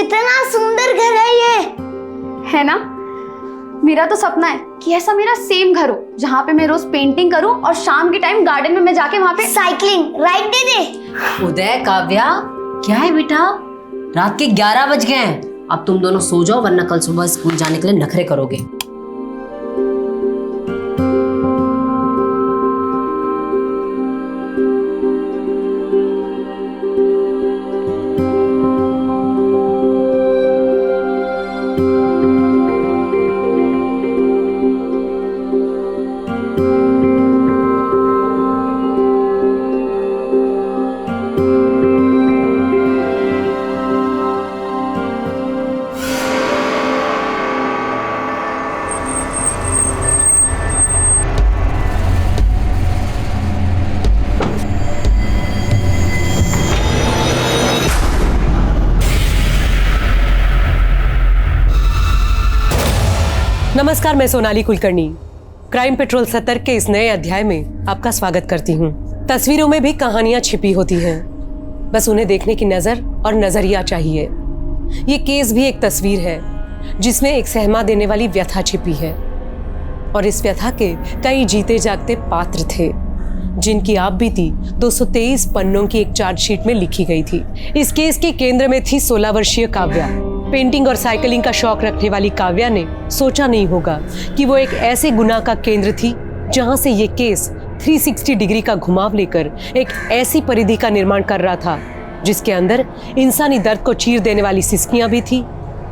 कितना सुंदर घर है ये, है ना। मेरा तो सपना है कि ऐसा मेरा सेम घर हो जहाँ पे मैं रोज पेंटिंग करूँ और शाम के टाइम गार्डन में मैं जाके वहाँ पे साइकिलिंग राइड दे दे। उदय, काव्या, क्या है बेटा? रात के 11 बज गए हैं। अब तुम दोनों सो जाओ वरना कल सुबह स्कूल जाने के लिए नखरे करोगे। नमस्कार, मैं सोनाली कुलकर्णी क्राइम पेट्रोल 70 के इस नए अध्याय में आपका स्वागत करती हूँ। तस्वीरों में भी कहानियां छिपी होती हैं, बस उन्हें देखने की नजर और नजरिया चाहिए। ये केस भी एक तस्वीर है जिसमें एक सहमा देने वाली व्यथा छिपी है और इस व्यथा के कई जीते जागते पात्र थे जिनकी आप बीती 223 पन्नों की एक चार्जशीट में लिखी गई थी। इस केस के केंद्र में थी 16 वर्षीय काव्या। पेंटिंग और साइकिलिंग का शौक रखने वाली काव्या ने सोचा नहीं होगा कि वो एक ऐसे गुनाह का केंद्र थी जहां से ये केस 360 डिग्री का घुमाव लेकर एक ऐसी परिधि का निर्माण कर रहा था जिसके अंदर इंसानी दर्द को चीर देने वाली सिसकियां भी थी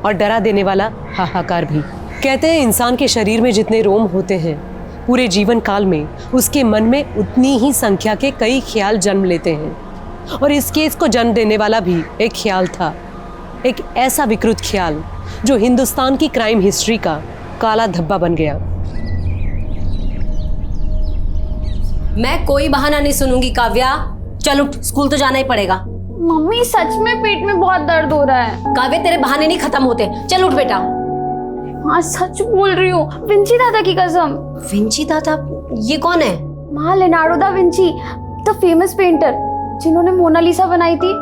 और डरा देने वाला हाहाकार भी। कहते हैं इंसान के शरीर में जितने रोम होते हैं, पूरे जीवन काल में उसके मन में उतनी ही संख्या के कई ख्याल जन्म लेते हैं और इस केस को जन्म देने वाला भी एक ख्याल था, एक ऐसा विकृत ख्याल जो हिंदुस्तान की क्राइम हिस्ट्री का काला धब्बा बन गया। मैं कोई बहाना नहीं सुनूंगी काव्या, चल उठ, स्कूल तो जाना ही पड़ेगा। मम्मी सच में पेट में बहुत दर्द हो रहा है। काव्या, तेरे बहाने नहीं खत्म होते, चल उठ बेटा। हाँ सच बोल रही हूँ, विंची दादा की कसम। विंची दादा? ये कौन है? माँ Leonardo da Vinci, the famous painter जिन्होंने मोनालिसा बनाई थी।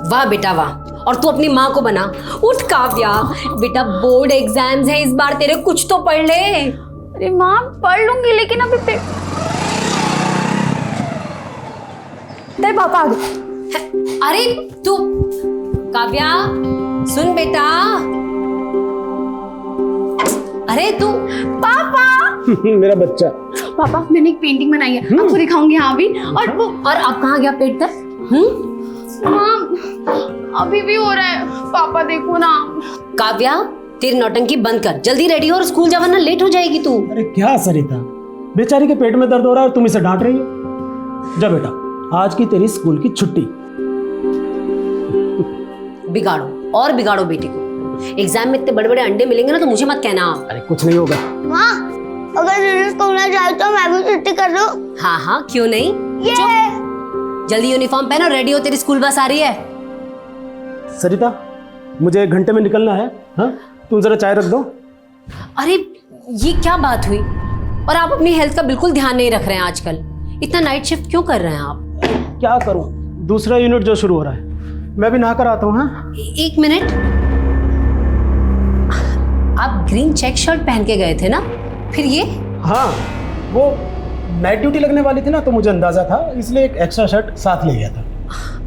वाह बेटा वाह, और तू अपनी माँ को बना। उठ काव्या, बेटा बोर्ड एग्जाम्स है इस बार तेरे, कुछ तो पढ़ ले। अरे माँ पढ़ लूंगी लेकिन अभी तेरे पापा आ गए। अरे तू काव्या सुन बेटा। अरे तू पापा मेरा बच्चा। पापा मैंने एक पेंटिंग बनाई है, आपको दिखाऊंगी। हाँ भी। और वो और अब कहाँ गया पेट दर्द? अभी भी हो रहा है। पापा देखो ना। काव्या, तेरी नौटंकी बंद कर, जल्दी रेडी हो और स्कूल जा वरना लेट हो जाएगी तू। अरे क्या सरिता, बेचारी के पेट में दर्द हो रहा है और तुम इसे डांट रही हो। जा बेटा, आज की तेरी स्कूल की छुट्टी। बिगाड़ो और बिगाड़ो बेटी को। एग्जाम में इतने बड़े बड़े अंडे मिलेंगे ना तो मुझे मत कहना। अरे कुछ नहीं होगा। माँ अगर दीदी स्कूल ना जाए तो मैं भी छुट्टी कर दूं? हाँ हाँ क्यों नहीं। जल्दी यूनिफॉर्म पहनो, रेडी हो, तेरी स्कूल बस आ रही है। सरिता, मुझे 1 घंटे में निकलना है। हाँ, तुम जरा चाय रख दो। अरे ये क्या बात हुई? और आप अपनी हेल्थ का बिल्कुल ध्यान नहीं रख रहे हैं आजकल। इतना नाइट शिफ्ट क्यों कर रहे हैं आप? क्या करूं, दूसरा यूनिट जो शुरू हो रहा है, मैं भी नहा कर आता हूँ। हाँ, एक मिनट, आप ग्रीन चेक शर्ट पहन के गए थे ना, फिर ये? हाँ, वो नाइट ड्यूटी लगने वाली थी ना तो मुझे अंदाजा था, इसलिए एक एक्स्ट्रा शर्ट साथ ले गया था।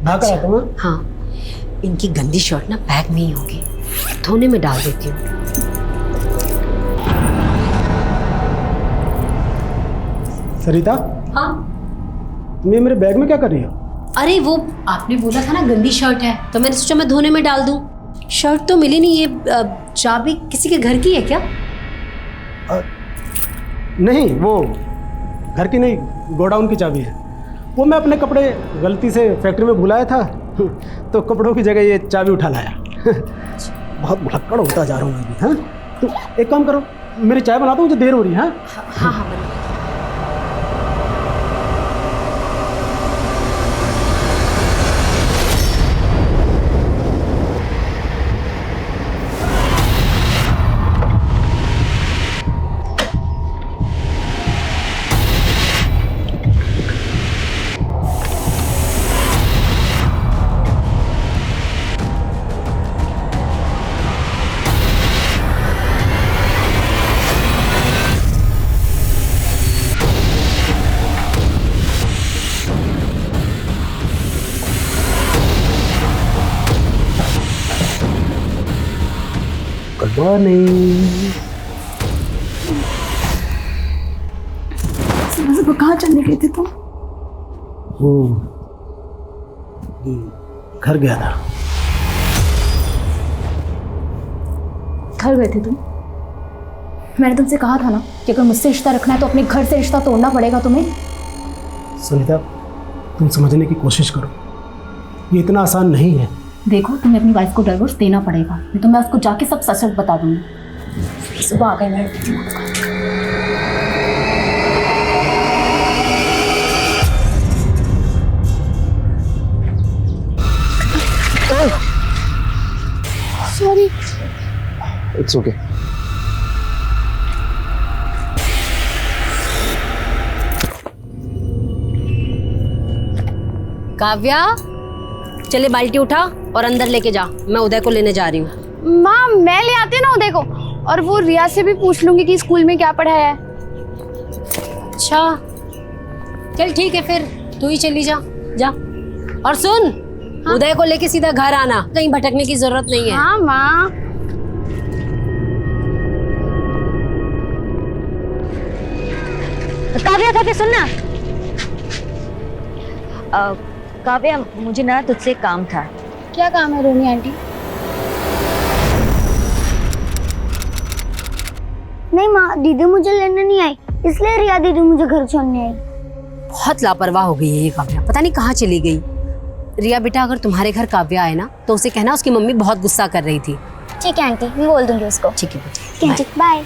नहा कर आता हूँ। हाँ, इनकी गंदी शर्ट ना बैग में ही होगी, धोने में डाल देती हूँ। सरिता, हाँ तुम ये मेरे बैग में क्या कर रही हो? अरे वो आपने बोला था ना गंदी शर्ट है, तो मैंने सोचा मैं धोने में डाल दूं। शर्ट तो मिली नहीं। ये चाबी किसी के घर की है क्या? नहीं, वो घर की नहीं, गोडाउन की चाबी है। वो मैं अपने कपड़े गलती से फैक्ट्री में भुलाया था तो कपड़ों की जगह ये चाबी उठा लाया। बहुत भुलक्कड़ होता जा रहा हूँ अभी। हाँ, तो एक काम करो, मेरी चाय बना दो, मुझे देर हो रही है। हाँ हाँ हाँ बना। मॉर्निंग। सुबह कहाँ चलने गए थे तुम? वो घर गया था। घर गए थे तुम? मैंने तुमसे कहा था ना कि अगर मुझसे रिश्ता रखना है तो अपने घर से रिश्ता तोड़ना पड़ेगा तुम्हें। सुनीता, तुम समझने की कोशिश करो, ये इतना आसान नहीं है। देखो, तुम्हें अपनी वाइफ को डिवोर्स देना पड़ेगा, नहीं तो मैं उसको जाके सब सच सच बता दूंगी। सुबह आ गई मैं। सॉरी। It's okay. काव्या, चले बाल्टी उठा और अंदर लेके जा, मैं उदय को लेने जा रही हूँ। माँ, मैं ले आती हूँ ना उदय को, और वो रिया से भी पूछ लूंगी कि स्कूल में क्या पढ़ाया है। अच्छा, चल ठीक है, फिर तू ही चली जा। जा, और सुन, हाँ? उदय को लेके सीधा घर आना, कहीं भटकने की जरूरत नहीं है। हाँ माँ। काव्या, काव्या सुनना। काव्या, मुझे ना तुझसे एक काम था। क्या काम है रोनी आंटी? नहीं माँ, दीदी मुझे लेने नहीं आई, इसलिए रिया दीदी मुझे घर छोड़ने आई। बहुत लापरवाह हो गई है ये काव्या, पता नहीं कहाँ चली गई। रिया बेटा, अगर तुम्हारे घर काव्या आए ना तो उसे कहना उसकी मम्मी बहुत गुस्सा कर रही थी। ठीक है आंटी, मैं बोल दूंगी उसको। ठीक है बेटा, बाय।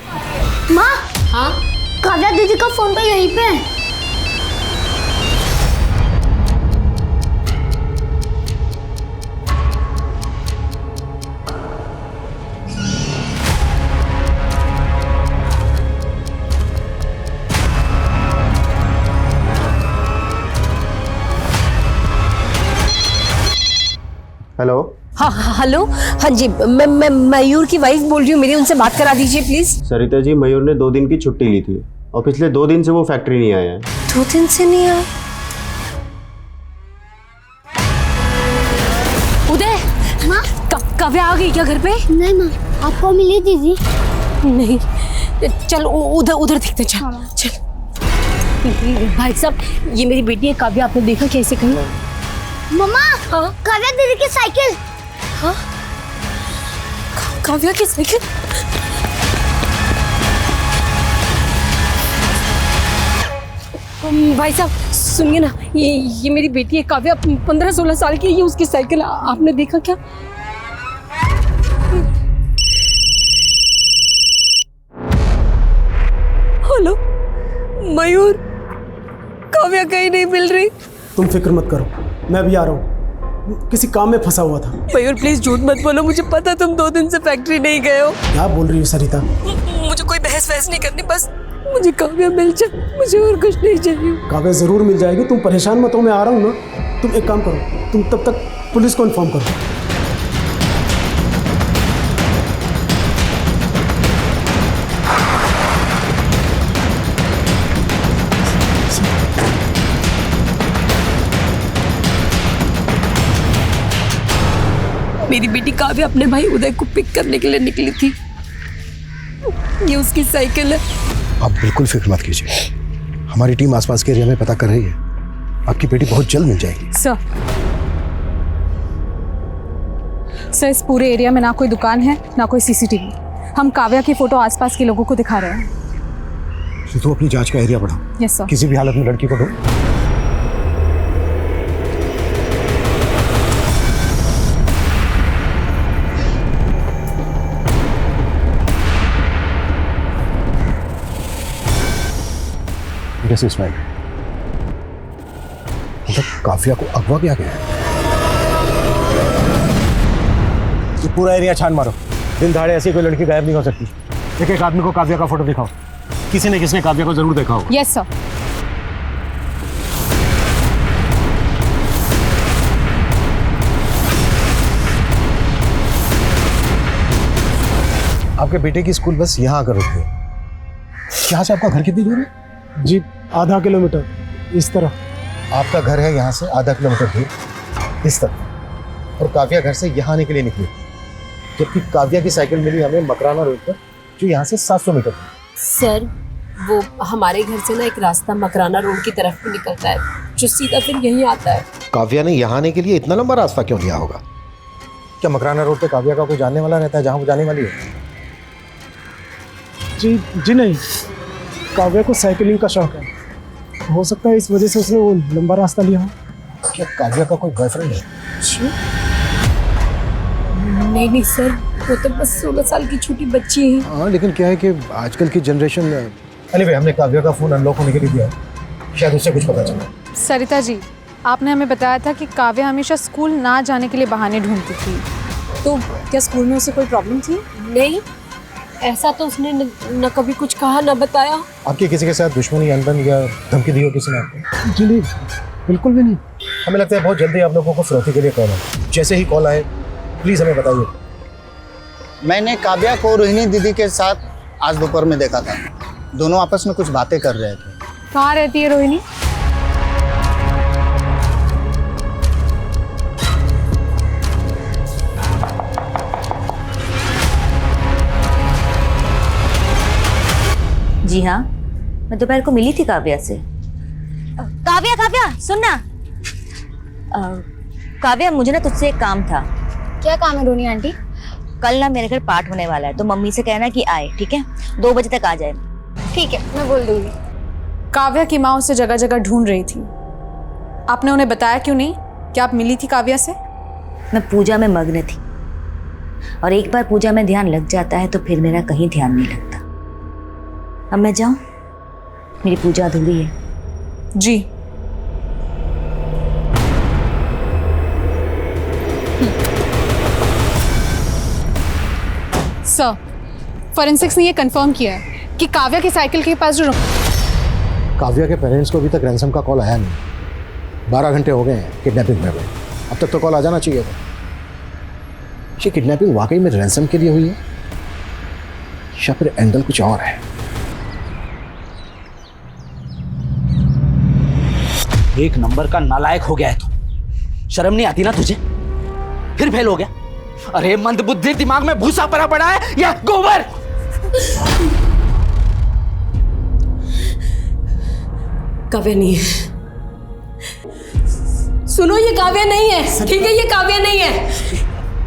माँ, हाँ काव्या दीदी का फोन तो यहीं पे है। हेलो। हाँ हेलो, हाँ जी, मैं मयूर की वाइफ बोल रही हूँ, मेरी उनसे बात करा दीजिए प्लीज। सरिता जी, मयूर ने 2 दिन की छुट्टी ली थी और पिछले 2 दिन से वो फैक्ट्री नहीं आया है। 2 दिन से नहीं आया? उदय, माँ, काव्या आ गई क्या घर पे? नहीं माँ, आपको मिली दीदी? नहीं, चल उधर उधर देखते, चल चल। भाई साहब, ये मेरी बेटी है काव्या, आपने देखा कैसे कहीं? मम्मा, हाँ? काव्या दीदी की साइकिल। हाँ? काव्या की साइकिल? भाई साहब सुनिए ना, ये मेरी बेटी है काव्या, 15-16 साल की है, ये उसकी साइकिल, आपने देखा क्या? हेलो मयूर, काव्या कहीं नहीं मिल रही। तुम फिक्र मत करो, मैं भी आ रहा हूँ, किसी काम में फंसा हुआ था। मयूर प्लीज झूठ मत बोलो, मुझे पता तुम 2 दिन से फैक्ट्री नहीं गए हो। क्या बोल रही हो सरिता? मुझे कोई बहस वहस नहीं करनी, बस मुझे काव्या मिल जाए, मुझे और कुछ नहीं चाहिए। काव्या जरूर मिल जाएगी, तुम परेशान मत हो, मैं आ रहा हूँ ना। तुम एक काम करो, तुम तब तक पुलिस को इन्फॉर्म करो। मेरी बेटी काव्या अपने भाई उदय को पिक करने के लिए निकली थी, ये उसकी साइकिल है। आप बिल्कुल फिक्र मत कीजिए, हमारी टीम आसपास के एरिया में पता कर रही है, आपकी बेटी बहुत जल्द मिल जाएगी। सर, इस पूरे एरिया में ना कोई दुकान है ना कोई सीसीटीवी। हम काव्या की फोटो आसपास के लोगों को दिखा रहे हैं। तो तू अपनी जांच का एरिया बढ़ाओ। Yes sir. किसी भी हालत में लड़की को ढूंढ। इस्माइल, मतलब काव्या को अगवा किया गया है। तो पूरा एरिया छान मारो, दिन दहाड़े ऐसी कोई लड़की गायब नहीं हो सकती। एक एक आदमी को काव्या का फोटो दिखाओ, किसी ने किसने काव्या को जरूर देखा हो। Yes sir. आपके बेटे की स्कूल बस यहाँ आकर रुकी है। यहाँ से आपका घर कितनी दूर है? जी, आधा किलोमीटर इस तरह। आपका घर है यहाँ से आधा किलोमीटर दूर इस तरह, और काव्या घर से यहाँ आने के लिए निकली। जबकि काव्या की साइकिल मिली हमें मकराना रोड पर, जो यहाँ से 700 मीटर दूर। सर वो हमारे घर से ना एक रास्ता मकराना रोड की तरफ भी निकलता है जो सीधा फिर यहीं आता है। काव्या ने यहाँ आने के लिए इतना लंबा रास्ता क्यों लिया होगा? क्या मकराना रोड पे काव्या का कोई जानने वाला रहता है जहाँ वो जाने वाली है? जी नहीं, काव्या को साइकिलिंग का शौक है, हो सकता है इस वजह से उसने वो लंबा रास्ता लिया हो। क्या काव्या का कोई बॉयफ्रेंड है? नहीं सर, वो तो बस 16 साल की छोटी बच्ची है। हाँ, लेकिन क्या है कि आजकल की जनरेशन एनीवे हमने काव्या का फोन अनलॉक होने के लिए दिया, शायद उससे कुछ पता चला। सरिता जी, आपने हमें बताया था कि काव्या हमेशा स्कूल ना जाने के लिए बहाने ढूंढती थी, तो क्या स्कूल में उसे कोई प्रॉब्लम थी? नहीं, ऐसा तो उसने न कभी कुछ कहा न बताया। आपकी किसी के साथ दुश्मनी, अनबन या धमकी दी हो किसी ने आपको? जी नहीं, बिल्कुल भी नहीं। हमें लगता है बहुत जल्दी आप लोगों को फिरौती के लिए कॉल है। जैसे ही कॉल आए प्लीज़ हमें बताइए। मैंने काव्या को रोहिणी दीदी के साथ आज दोपहर में देखा था, दोनों आपस में कुछ बातें कर रहे थे। कहाँ रहती है रोहिणी? जी हाँ, मैं दोपहर को मिली थी काव्या से। काव्या काव्या सुन ना। काव्या मुझे ना तुझसे एक काम था। क्या काम है रोनी आंटी? कल ना मेरे घर पाठ होने वाला है, तो मम्मी से कहना कि आए, ठीक है? 2 बजे तक आ जाए। ठीक है, मैं बोल दूंगी। काव्या की माँ उसे जगह जगह ढूंढ रही थी, आपने उन्हें बताया क्यों नहीं कि आप मिली थी काव्या से? मैं पूजा में मग्न थी, और एक बार पूजा में ध्यान लग जाता है तो फिर मेरा कहीं ध्यान नहीं लगता। अब मैं जाऊं? मेरी पूजा अधूरी है। जी। सर, फॉरेंसिक्स ने ये कंफर्म किया है कि काव्या की साइकिल के पास जो काव्या के पेरेंट्स को अभी तक रैंसम का कॉल आया नहीं। 12 घंटे हो गए हैं किडनैपिंग में हुए, अब तक तो कॉल आ जाना चाहिए था। ये किडनैपिंग वाकई में रैंसम के लिए हुई है या फिर एंगल कुछ और है? एक नंबर का नालायक हो गया है तू। शर्म नहीं आती ना तुझे? फिर फेल हो गया। अरे मंदबुद्धि, दिमाग में भूसा पड़ा पड़ा है या गोबर? काव्या नहीं है। सुनो, ये काव्या नहीं है, ठीक है? ये काव्या नहीं है।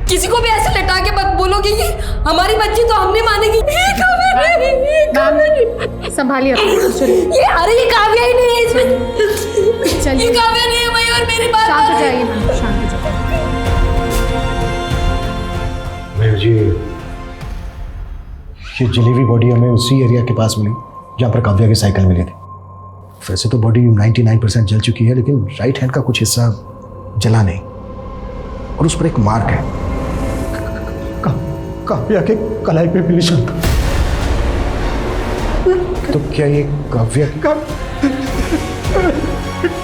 किसी को भी ऐसे लटा के मत बोलो कि ये हमारी बच्ची, तो हम नहीं मानेंगे। ये काव्या नहीं, ये काव्या नहीं। संभालिए अपनी, चलिए। ये अरे ये काव्या ही नहीं है इसमें। चलिए, ये काव्या नहीं है भाई, और मेरी बात शांत हो जाइए मैम, शांत हो जाइए। मयूर जी, ये जली हुई बॉडी हमें उसी एरिया के पास मिली जहाँ पर काव्या की साइकिल मिली थी। वैसे तो बॉडी 99% जल चुकी है, लेकिन राइट हैंड का कुछ हिस्सा जला नहीं, और उस पर एक मार्क है। काव्या के कलाई पे भी निशान था। तो क्या ये काव्या की?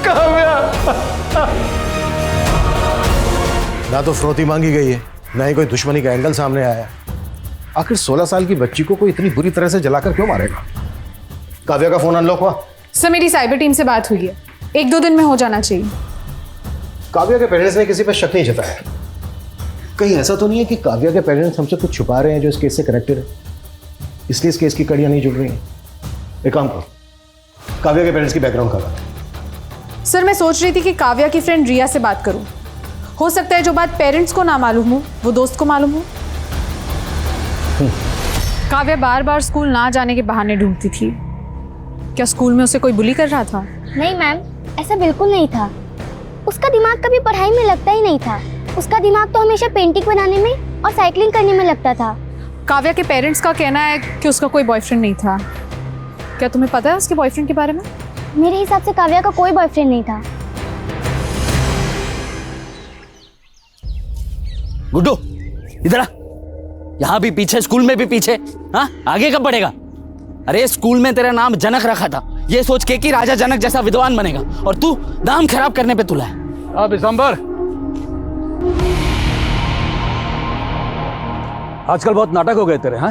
काव्या! ना तो फिरौती मांगी गई है, ना ही कोई दुश्मनी का एंगल सामने आया है। आखिर 16 साल की बच्ची को कोई इतनी बुरी तरह से जलाकर क्यों मारेगा? काव्या का फोन अनलॉक हुआ? सर, मेरी साइबर टीम से बात हुई है, 1-2 दिन में हो जाना चाहिए। काव्या के पेरेंट्स ने किसी पर शक नहीं जताया। कहीं ऐसा तो नहीं है कि काव्या के पेरेंट्स हमसे कुछ छुपा रहे हैं जो इस केस से कनेक्टेड है, इसलिए इस केस की कड़ियां नहीं जुड़ रही हैं? एक काम करो, काव्या के पेरेंट्स की बैकग्राउंड का बात। सर, मैं सोच रही थी कि काव्या की फ्रेंड रिया से बात करूं। हो सकता है जो बात पेरेंट्स को ना मालूम हो वो दोस्त को मालूम हो। काव्या बार बार स्कूल ना जाने के बहाने ढूंढती थी। क्या स्कूल में उसे कोई बुली कर रहा था? नहीं मैम, ऐसा बिल्कुल नहीं था। उसका दिमाग कभी पढ़ाई में लगता ही नहीं था। उसका दिमाग तो हमेशा पेंटिंग बनाने में और साइकिलिंग करने में लगता था। काव्या के पेरेंट्स का कहना है कि उसका कोई बॉयफ्रेंड नहीं था। क्या तुम्हें पता है उसके बॉयफ्रेंड के बारे में? मेरे हिसाब से काव्या का कोई बॉयफ्रेंड नहीं था। गुड्डू, इधर आ। यहाँ भी पीछे, स्कूल में भी पीछे। हाँ, आगे कब बढ़ेगा? अरे स्कूल में तेरा नाम जनक रखा था, ये सोच के कि राजा जनक जैसा विद्वान बनेगा, और तू नाम खराब करने पे तुला है। अब दिसंबर, आजकल बहुत नाटक हो गए तेरे। हाँ,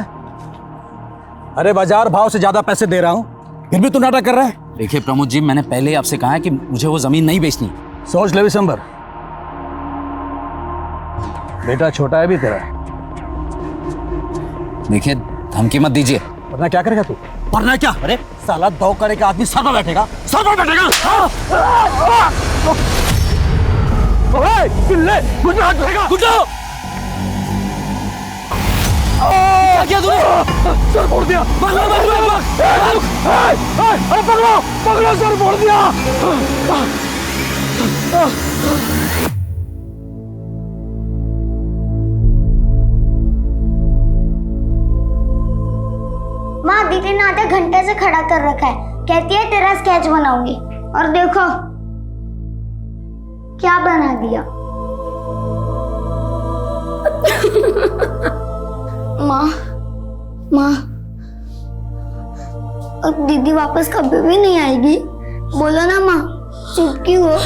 अरे बाजार भाव से ज्यादा पैसे दे रहा हूँ, फिर भी तू नाटक कर रहा है। देखिए प्रमोद जी, मैंने पहले ही आपसे कहा है कि मुझे वो जमीन नहीं बेचनी। सोच ले विशंबर, बेटा छोटा है भी तेरा, देखिए धमकी मत दीजिए। वरना क्या करेगा तू? वरना क्या? अरे साला 2 करे का आदमी सर पर बैठेगा, सर पर बैठेगा। ओए बिल्ले, मुझ पे हाथ उठाएगा। गुड्डो क्या किया तूने? सर फोड़ दिया। पकड़ो अरे पकड़ो पकड़ो, सर फोड़ दिया। माँ दीदी ने आधा घंटे से खड़ा कर रखा है, कहती है तेरा स्केच बनाऊंगी, और देखो क्या बना दिया। माँ माँ, अब दीदी वापस कभी भी नहीं आएगी, बोलो ना माँ, चुप क्यों हो?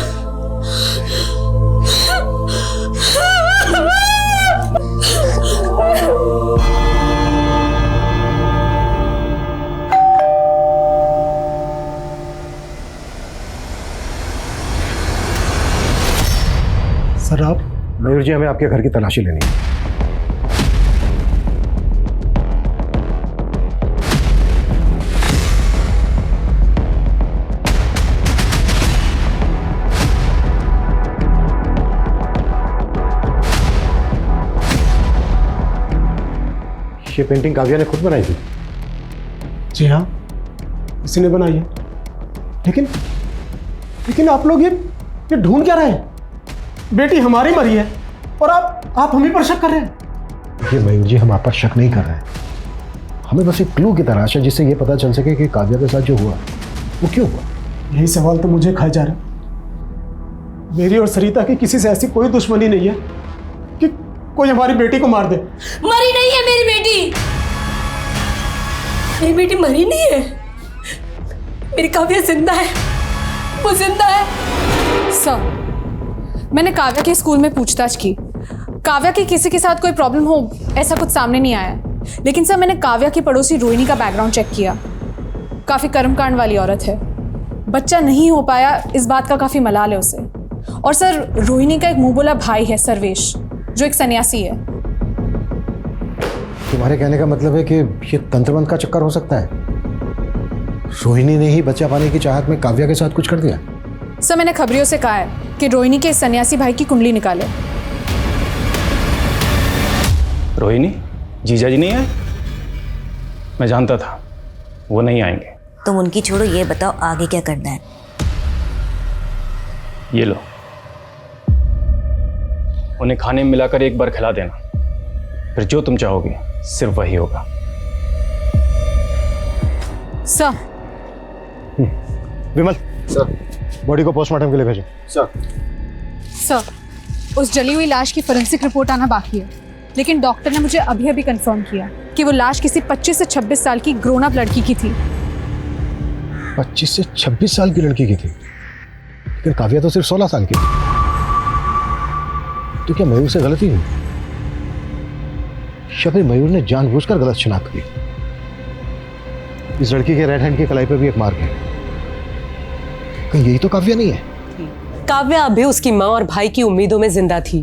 सर आप? मयूर जी, हमें आपके घर की तलाशी लेनी है। ये पेंटिंग काव्या ने खुद बनाई थी? जी हाँ, इसी ने बनाई है। लेकिन लेकिन आप लोग ये ढूंढ क्या रहे हैं? बेटी हमारी मरी है और आप हम ही पर शक कर रहे हैं। ये मयूर जी, हम आप पर शक नहीं कर रहे हैं, हमें बस एक क्लू की तलाश है जिससे ये पता चल सके कि काव्या के साथ जो हुआ वो क्यों हुआ। यही सवाल तो मुझे खाए जा रहा है। मेरी और सरिता की किसी से ऐसी कोई दुश्मनी नहीं है कि कोई हमारी बेटी को मार दे। मरी नहीं है मेरी बेटी, मेरी बेटी मरी नहीं है, मेरी काव्या जिंदा है, वो जिंदा है। सर, मैंने काव्या के स्कूल में पूछताछ की, काव्या की किसी के साथ कोई प्रॉब्लम हो ऐसा कुछ सामने नहीं आया। लेकिन सर, मैंने काव्या की पड़ोसी रोहिणी का बैकग्राउंड चेक किया, काफ़ी कर्मकांड वाली औरत है, बच्चा नहीं हो पाया इस बात का काफ़ी मलाल है उसे। और सर, रोहिणी का एक मुंह बोला भाई है सर्वेश, जो एक सन्यासी है। तुम्हारे कहने का मतलब है कि ये तंत्रबंध का चक्कर हो सकता है? रोहिणी ने ही बच्चा पाने की चाहत में काव्या के साथ कुछ कर दिया? सर, मैंने खबरियों से कहा है कि रोहिणी के सन्यासी भाई की कुंडली निकाले। रोहिणी जीजा जी नहीं आए? मैं जानता था वो नहीं आएंगे। तुम उनकी छोड़ो, ये बताओ आगे क्या करना है? ये लो, उन्हें खाने में मिलाकर एक बार खिला देना, फिर जो तुम चाहोगे सिर्फ वही होगा। सर। विमल सर, बॉडी को पोस्टमार्टम के लिए भेजो। सर, उस जली हुई लाश की फोरेंसिक रिपोर्ट आना बाकी है, लेकिन डॉक्टर ने मुझे अभी अभी कंफर्म किया कि वो लाश किसी 25 से 26 साल की ग्रोन अप लड़की की थी। 25 से 26 साल की लड़की की थी? लेकिन काव्या तो सिर्फ 16 साल की थी। तो क्या मयूर से गलती हुई? या फिर मयूर ने जानबूझकर गलत शिनाख्त की? इस लड़की के राइट हैंड की कलाई पर भी एक मार्क है, कहीं यही तो काव्या नहीं है? काव्या अभी उसकी माँ और भाई की उम्मीदों में जिंदा थी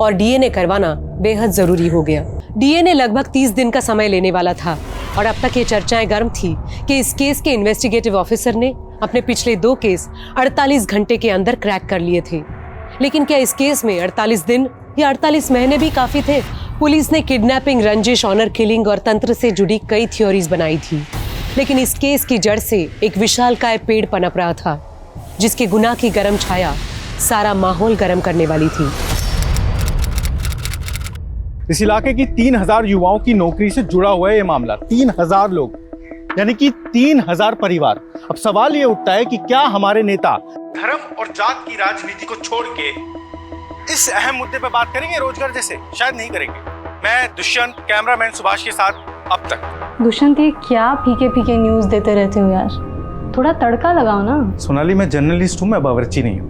और डीएनए करवाना बेहद जरूरी हो गया। डीएनए लगभग 30 दिन का समय लेने वाला था और अब तक ये चर्चाएं गर्म थी कि इस केस के इन्वेस्टिगेटिव ऑफिसर ने अपने पिछले 2 केस 48 घंटे के अंदर क्रैक कर लिए थे। लेकिन क्या इस केस में 48 दिन या 48 महीने भी काफी थे? पुलिस ने किडनैपिंग, रंजिश, ऑनर किलिंग और तंत्र से जुड़ी कई थ्योरीज बनाई थी, लेकिन इस केस की जड़ से एक विशालकाय पेड़ पनप रहा था जिसके गुनाह की गर्म छाया सारा माहौल गर्म करने वाली थी। इस इलाके की 3000 युवाओं की नौकरी से जुड़ा हुआ है ये मामला। 3000 लोग, यानी कि 3000 परिवार। अब सवाल ये उठता है कि क्या हमारे नेता धर्म और जात की राजनीति को छोड़ के इस अहम मुद्दे पर बात करेंगे रोजगार जैसे? शायद नहीं करेंगे। मैं दुष्यंत, कैमरामैन सुभाष के साथ अब तक। दुष्यंत, ये क्या फीके फीके न्यूज देते रहते हो यार, थोड़ा तड़का लगाओ ना। सोनाली, मैं जर्नलिस्ट हूँ, मैं बावर्ची नहीं हूँ।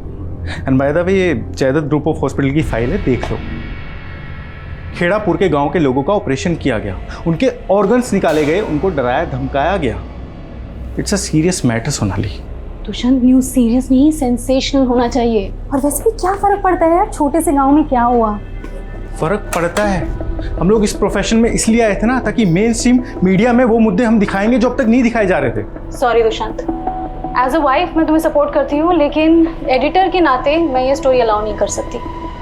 एंड बाय द वे, ये जयदत्त ग्रुप ऑफ हॉस्पिटल की फाइल है, देख लो। खेड़ापुर के गांव के लोगों का ऑपरेशन किया गया, उनके ऑर्गन्स निकाले गए, उनको डराया धमकाया गया। It's a serious matter Sonali. Dushyant, news serious नहीं, सेंसेशनल होना चाहिए। और वैसे भी क्या फर्क पड़ता है यार, छोटे से गांव में क्या हुआ? फर्क पड़ता है। हम लोग इस प्रोफेशन में इसलिए आए थे ना, ताकि मेन स्ट्रीम मीडिया में वो मुद्दे हम दिखाएंगे जो अब तक नहीं दिखाए जा रहे थे। Sorry Dushyant, as a wife मैं तुम्हें सपोर्ट करती हूँ, लेकिन एडिटर के नाते मैं ये स्टोरी अलाउ नहीं कर सकती।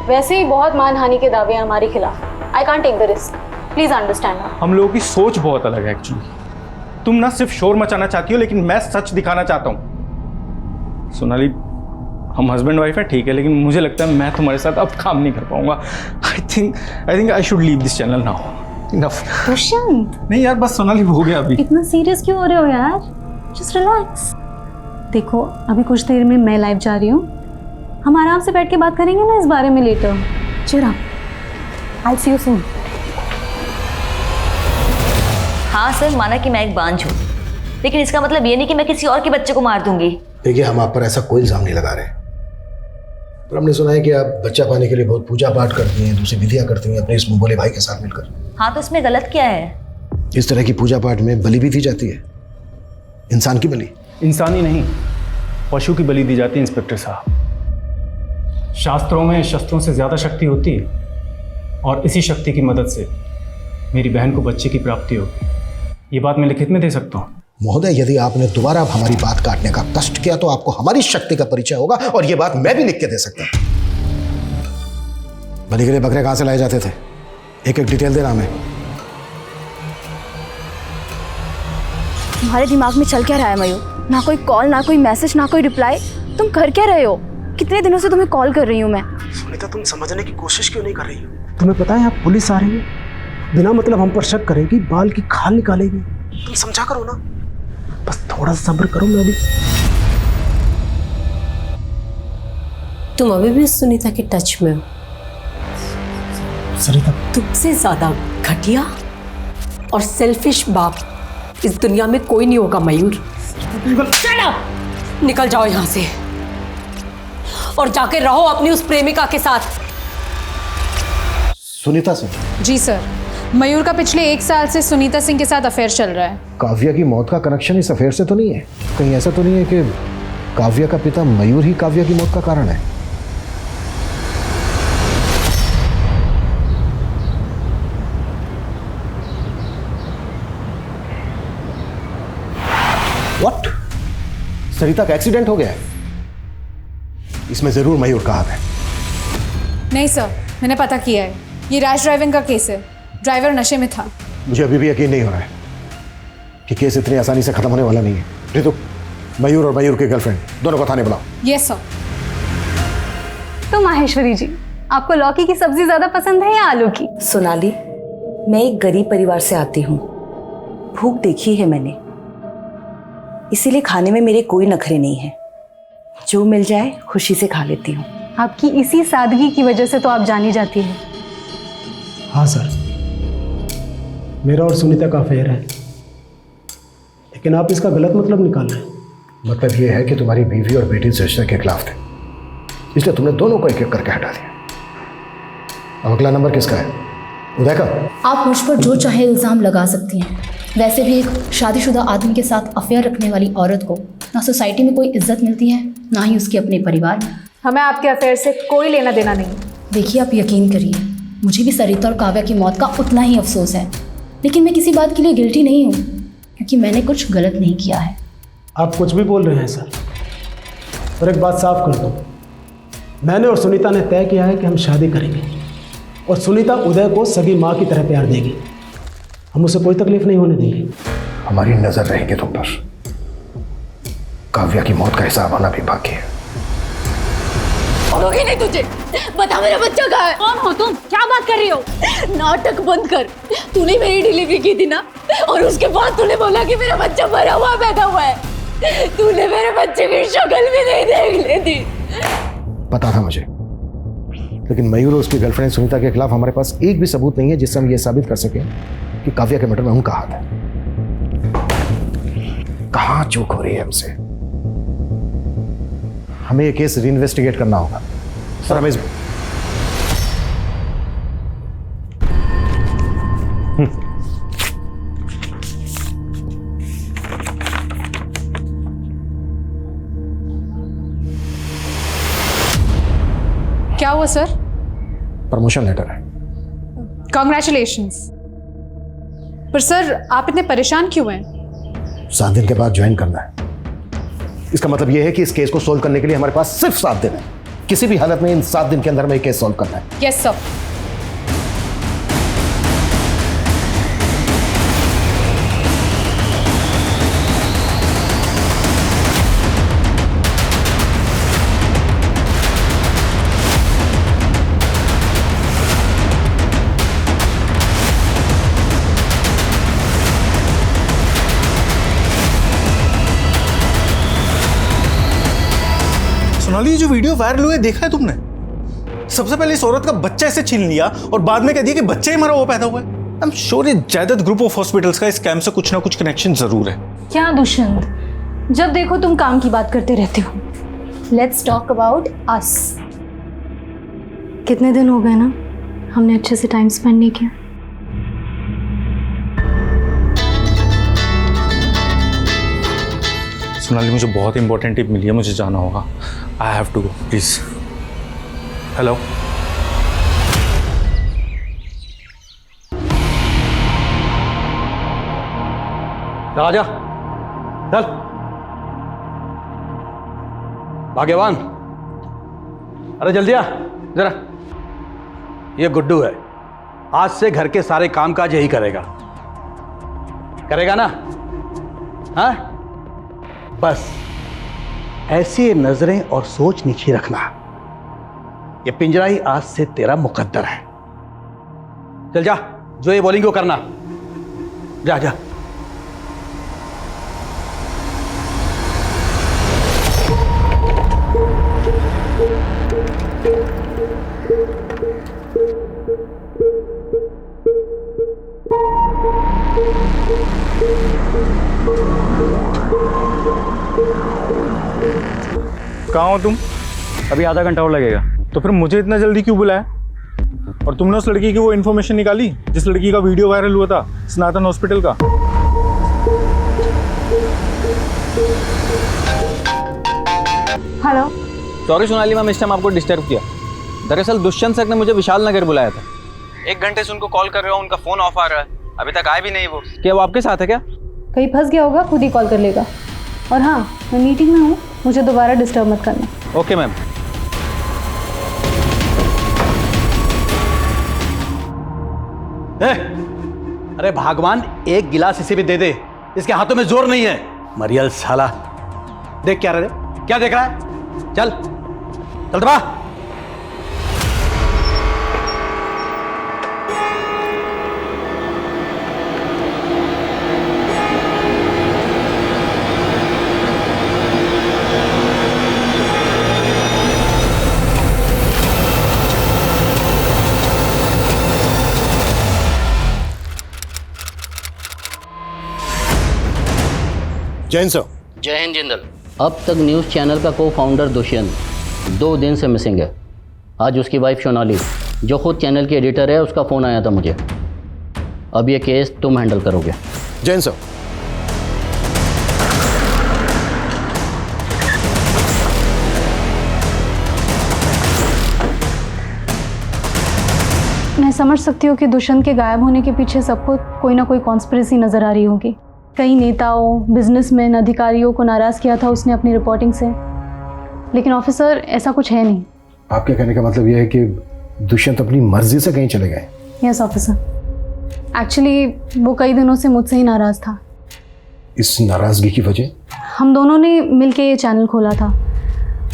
वैसे ही बहुत मानहानि के दावे हैं हमारे खिलाफ। I can't take the risk, please understand. हम लोगों की सोच बहुत अलग है एक्चुअली। तुम ना सिर्फ शोर मचाना चाहती हो, लेकिन मैं सच दिखाना चाहता हूँ। सोनाली, हम हस्बैंड वाइफ है ठीक है, लेकिन मुझे लगता है मैं तुम्हारे साथ अब काम नहीं कर पाऊंगा। I think I should leave this channel now. Enough. Dushyant, नहीं यार, बस सोनाली हो गया अभी। इतना सीरियस क्यों हो रहे हो यार? Just relax. देखो अभी कुछ देर में मैं लाइव जा रही हूँ, हम आराम से बैठ के बात करेंगे ना इस बारे में लेटर। चलो, आई सी यू सून। हाँ सर, माना कि मैं एक बांझ हूँ, लेकिन इसका मतलब ये नहीं कि मैं किसी और के बच्चे को मार दूंगी। देखिए, हम आप पर ऐसा कोई इल्जाम नहीं लगा रहे, पर हमने सुना है कि आप बच्चा पाने के लिए बहुत पूजा पाठ करती हैं, दूसरी विधियां करती हैं अपने इस मुंह बोले भाई के साथ मिलकर। हाँ, तो इसमें गलत क्या है? इस तरह की पूजा पाठ में बलि भी दी जाती है, इंसान की बलि। इंसानी नहीं, पशु की बलि दी जाती है इंस्पेक्टर साहब। शास्त्रों में शस्त्रों से ज़्यादा शक्ति होती है, और इसी शक्ति की मदद से मेरी बहन को बच्चे की प्राप्ति होगी। ये बात मैं लिखित में दे सकता हूँ। महोदय, यदि आपने दोबारा हमारी बात काटने का कष्ट किया तो आपको हमारी शक्ति का परिचय होगा, और ये बात मैं भी लिख के दे सकता हूँ। बलि के लिए बकरे कहाँ से लाए जाते थे? एक एक डिटेल देना हमें। तुम्हारे दिमाग में चल क्या रहा है मयूर? ना कोई कॉल, ना कोई मैसेज, ना कोई रिप्लाई। तुम कर क्या रहे हो? कितने दिनों से तुम्हें कॉल कर रही हूँ मैं। सुनीता, तुम समझने की कोशिश क्यों नहीं कर रही हो? तुम्हें पता है आप पुलिस आ रही है, बिना मतलब हम पर शक करेगी, बाल की खाल निकालेगी। तुम समझा करो ना, बस थोड़ा सब्र करो। मैं भी। तुम अभी भी सुनीता के टच में हो? सरिता, तुमसे ज्यादा घटिया और सेल्फिश बाप इस दुनिया में कोई नहीं होगा मयूर। निकल जाओ यहाँ से और जाके रहो अपनी उस प्रेमिका के साथ। सुनीता से? जी सर, मयूर का पिछले 1 साल से सुनीता सिंह के साथ अफेयर चल रहा है। काव्या की मौत का कनेक्शन इस अफेयर से तो नहीं है? कहीं ऐसा तो नहीं है कि काव्या का पिता मयूर ही काव्या की मौत का कारण है? व्हाट? सरिता का एक्सीडेंट हो गया है? इसमें जरूर मयूर का हाथ है। नहीं सर, मैंने पता किया है, ये रैश ड्राइविंग का केस है। ड्राइवर नशे में था। मुझे अभी भी यकीन नहीं हो रहा है कि केस इतनी आसानी से खत्म होने वाला नहीं है। रितु, मयूर और मयूर की गर्लफ्रेंड दोनों को थाने बुलाओ। Yes sir. तो माहेश्वरी जी, आपको लौकी की सब्जी ज्यादा पसंद है या आलू की? सोनाली, मैं एक गरीब परिवार से आती हूँ, भूख देखी है मैंने, इसीलिए खाने में मेरे कोई नखरे नहीं है। जो मिल जाए खुशी से खा लेती हूँ। आपकी इसी सादगी की वजह से तो आप जानी जाती है। हाँ सर, मेरा और सुनीता का अफेयर है, लेकिन आप इसका गलत मतलब निकाल रहे हैं। मतलब ये है कि तुम्हारी बीवी और बेटी इस रिश्ते के खिलाफ थे, इसलिए तुमने दोनों को एक एक करके हटा दिया। अब अगला नंबर किसका है? उदय का? आप मुझ पर जो चाहे इल्ज़ाम लगा सकती हैं। वैसे भी एक शादीशुदा आदमी के साथ अफेयर रखने वाली औरत को ना सोसाइटी में कोई इज्जत मिलती है, ना ही उसके अपने परिवार में। हमें आपके अफेयर से कोई लेना देना नहीं। देखिए, आप यकीन करिए, मुझे भी सरिता और काव्या की मौत का उतना ही अफसोस है, लेकिन मैं किसी बात के लिए गिल्टी नहीं हूँ, क्योंकि मैंने कुछ गलत नहीं किया है। आप कुछ भी बोल रहे हैं सर, और एक बात साफ कर दो, मैंने और सुनीता ने तय किया है कि हम शादी करेंगे, और सुनीता उदय को सगी माँ की तरह प्यार देगी। हम उसे कोई तकलीफ नहीं होने देंगे। हमारी नजर रहेगी तुम पर। काव्या की मौत का हिसाब आना भी बाकी है। बोलोगी नहीं तुझे? बता मेरा बच्चा कहाँ है? कौन हो तुम? क्या बात कर रही हो? नाटक बंद कर। तूने मेरी डिलीवरी की थी ना, और उसके बाद तूने बोला कि मेरा बच्चा मरा हुआ पैदा हुआ है। तूने मेरे बच्चे की शक्ल भी नहीं देख लेती। पता था मुझे, लेकिन मयूर और उसकी गर्लफ्रेंड सुनीता के खिलाफ हमारे पास एक भी सबूत नहीं है जिससे हम ये साबित कर सकें कि काव्या के मर्डर में उनका हाथ है। कहाँ चूक हो रही है हमसे? हमें ये केस रीइन्वेस्टिगेट करना होगा सर। हमें क्या हुआ सर? प्रमोशन लेटर है, कॉन्ग्रेचुलेशंस। पर सर आप इतने परेशान क्यों हैं? 7 दिन के बाद ज्वाइन करना है। इसका मतलब यह है कि इस केस को सोल्व करने के लिए हमारे पास सिर्फ 7 दिन है। किसी भी हालत में इन 7 दिन के अंदर में केस सोल्व करना है। Yes sir. सोनाली, ये जो वीडियो वायरल हुए देखा है तुमने? सबसे पहले इस औरत का बच्चा ऐसे छीन लिया और बाद में कह दिया कि बच्चा ही मरा हुआ पैदा हुआ है। आई एम श्योर ये जायदाद ग्रुप ऑफ हॉस्पिटल्स का इस स्कैम से कुछ ना कुछ कनेक्शन जरूर है। क्या दुष्यंत, जब देखो तुम काम की बात करते रहते हो। Let's talk about us. कितने दिन हो गए ना हमने अच्छे से टाइम स्पेंड नहीं किया। सोनाली, मुझे बहुत इंपॉर्टेंट टिप मिली है, मुझे जाना होगा। I have to go, please. Hello, राजा चल। भाग्यवान, अरे जल्दी आ जरा। ये गुड्डू है, आज से घर के सारे कामकाज यही करेगा ना? हाँ, बस ऐसी नजरें और सोच नीचे रखना। ये पिंजरा ही आज से तेरा मुकद्दर है। चल जा, जो ये बोलेंगे वो करना। जा जा। कहाँ हो तुम? अभी आधा घंटा और लगेगा। तो फिर मुझे इतना जल्दी क्यों बुलाया? और तुमने उस लड़की की वो इन्फॉर्मेशन निकाली जिस लड़की का वीडियो वायरल हुआ था सनातन हॉस्पिटल का? हेलो। सॉरी सोनाली मैम, इस टाइम आपको डिस्टर्ब किया। दरअसल दुष्यंत सर ने मुझे विशाल नगर बुलाया था। 1 घंटे से उनको कॉल कर रहा हूँ, उनका फोन ऑफ आ रहा है, अभी तक आए भी नहीं वो। क्या वो आपके साथ है क्या? कहीं फंस गया होगा, खुद ही कॉल कर लेगा। और हाँ, मैं मीटिंग में हूँ, मुझे दोबारा डिस्टर्ब मत करना। Okay ma'am. अरे भगवान, एक गिलास इसे भी दे दे, इसके हाथों में जोर नहीं है। मरियल साला, देख क्या रहे, क्या देख रहा है? चल चल दबा। जैन सर। जय हिंद जिंदल। अब तक न्यूज़ चैनल का को फाउंडर दुष्यंत 2 दिन से मिसिंग है। आज उसकी वाइफ सोनाली, जो खुद चैनल की एडिटर है, उसका फ़ोन आया था मुझे। अब ये केस तुम हैंडल करोगे। जैन सर। मैं समझ सकती हूँ कि दुष्यंत के गायब होने के पीछे सबको कोई ना कोई कॉन्स्पिरेसी नज़र आ रही होगी। कई नेताओं, बिजनेसमैन, अधिकारियों को नाराज़ किया था उसने अपनी रिपोर्टिंग से। लेकिन ऑफिसर, ऐसा कुछ है नहीं। आपके कहने का मतलब यह है कि दुष्यंत अपनी मर्जी से कहीं चले गए? यस ऑफिसर, एक्चुअली वो कई दिनों से मुझसे ही नाराज़ था। इस नाराज़गी की वजह? हम दोनों ने मिलके ये चैनल खोला था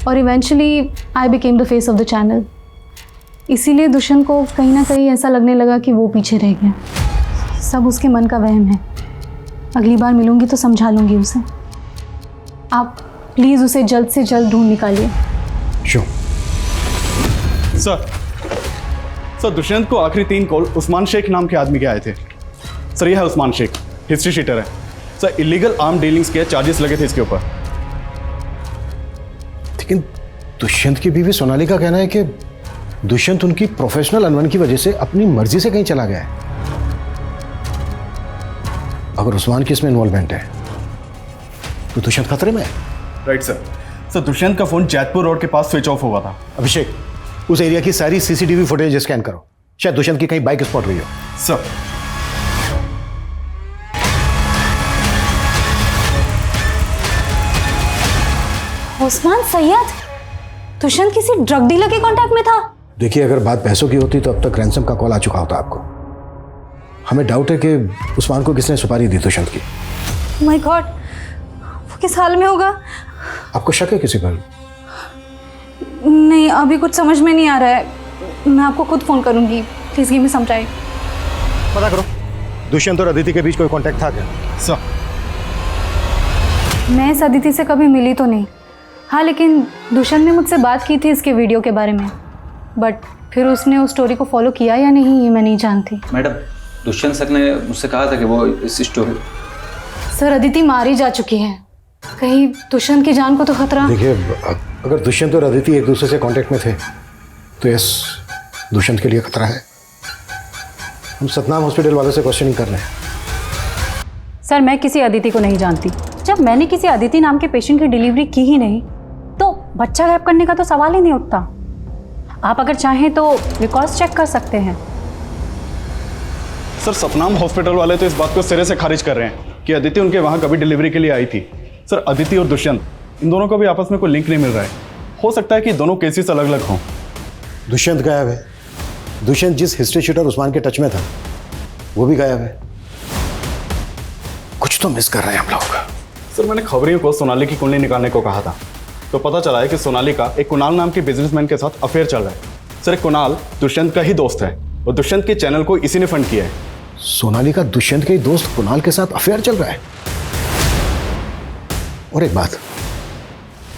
और eventually I became the face of the channel. इसीलिए दुष्यंत को कहीं ना कहीं ऐसा लगने लगा कि वो पीछे रह गया। सब उसके मन का वहम है। अगली बार मिलूंगी तो समझा लूंगी उसे। आप प्लीज़ उसे जल्द से जल्द ढूंढ निकालिए। श्योर सर, दुष्यंत को आखिरी 3 कॉल उस्मान शेख नाम के आदमी के आए थे। सर, यह है उस्मान शेख, हिस्ट्री शीटर है। सर, इलीगल आर्म डीलिंग्स के चार्जेस लगे थे इसके ऊपर। लेकिन दुष्यंत की बीवी सोनाली का कहना है कि दुष्यंत उनकी प्रोफेशनल अनबन की वजह से अपनी मर्जी से कहीं चला गया है। अगर उस्मान की इसमें इन्वॉल्वमेंट है तो दुष्यंत खतरे में है। Right sir. सर, दुष्यंत का फोन जैतपुर रोड के पास स्विच ऑफ हुआ था। अभिषेक, उस एरिया की सारी सीसीटीवी फुटेज स्कैन करो। शायद दुष्यंत की कहीं बाइक स्पॉट हुई हो। सर उस्मान सैयद दुष्यंत किसी ड्रग डीलर के कांटेक्ट में था। देखिए, अगर बात पैसों की होती तो अब तक रैंसम का कॉल आ चुका होता आपको। हमें डाउट है कि उस्मान को किसने सुपारी दी दुष्यंत की। माय गॉड, वो किस हाल में होगा? आपको शक है किसी पर? नहीं, अभी कुछ समझ में नहीं आ रहा है। मैं आपको खुद फोन करूंगी। Please give me some time. पता करो दुष्यंत और अदिति के बीच कोई कांटेक्ट था क्या? सर मैं इस अदिति से कभी मिली तो नहीं। हाँ, लेकिन दुष्यंत ने मुझसे बात की थी इसके वीडियो के बारे में, बट फिर उसने उस स्टोरी को फॉलो किया या नहीं ये मैं नहीं जानती। मैडम, दुष्यंत सर ने मुझसे कहा था कि वो इस स्टोरी। सर, अदिति मारी जा चुकी है। कहीं दुष्यंत की जान को तो खतरा। देखिए, अगर दुष्यंत और अदिति एक दूसरे से कांटेक्ट में थे तो यस, दुष्यंत के लिए खतरा है। हम सतनाम हॉस्पिटल वालों से क्वेश्चनिंग कर रहे हैं। सर, मैं किसी अदिति को नहीं जानती। जब मैंने किसी अदिति नाम के पेशेंट की डिलीवरी की ही नहीं तो बच्चा गायब करने का तो सवाल ही नहीं उठता। आप अगर चाहें तो रिकॉर्ड्स चेक कर सकते हैं। सर, सतनाम हॉस्पिटल वाले तो इस बात को सिरे से खारिज कर रहे हैं कि अदिति उनके वहाँ कभी डिलीवरी के लिए आई थी। सर, अदिति और दुष्यंत, इन दोनों का भी आपस में कोई लिंक नहीं मिल रहा है। हो सकता है कि दोनों केसेस अलग अलग हों। दुष्यंत गायब है। दुष्यंत जिस हिस्ट्री शूटर उस्मान के टच में था वो भी गायब है। कुछ तो मिस कर रहे हैं हम लोग। सर, मैंने खबरियों को सोनाली की कुंडली निकालने को कहा था, तो पता चला है कि सोनाली का एक कुणाल नाम के बिजनेसमैन के साथ अफेयर चल रहा है। सर, एक कुणाल दुष्यंत का ही दोस्त है और दुष्यंत के चैनल को इसी ने फंड किया है। सोनाली का दुष्यंत के दोस्त कुणाल के साथ अफेयर चल रहा है। और एक बात,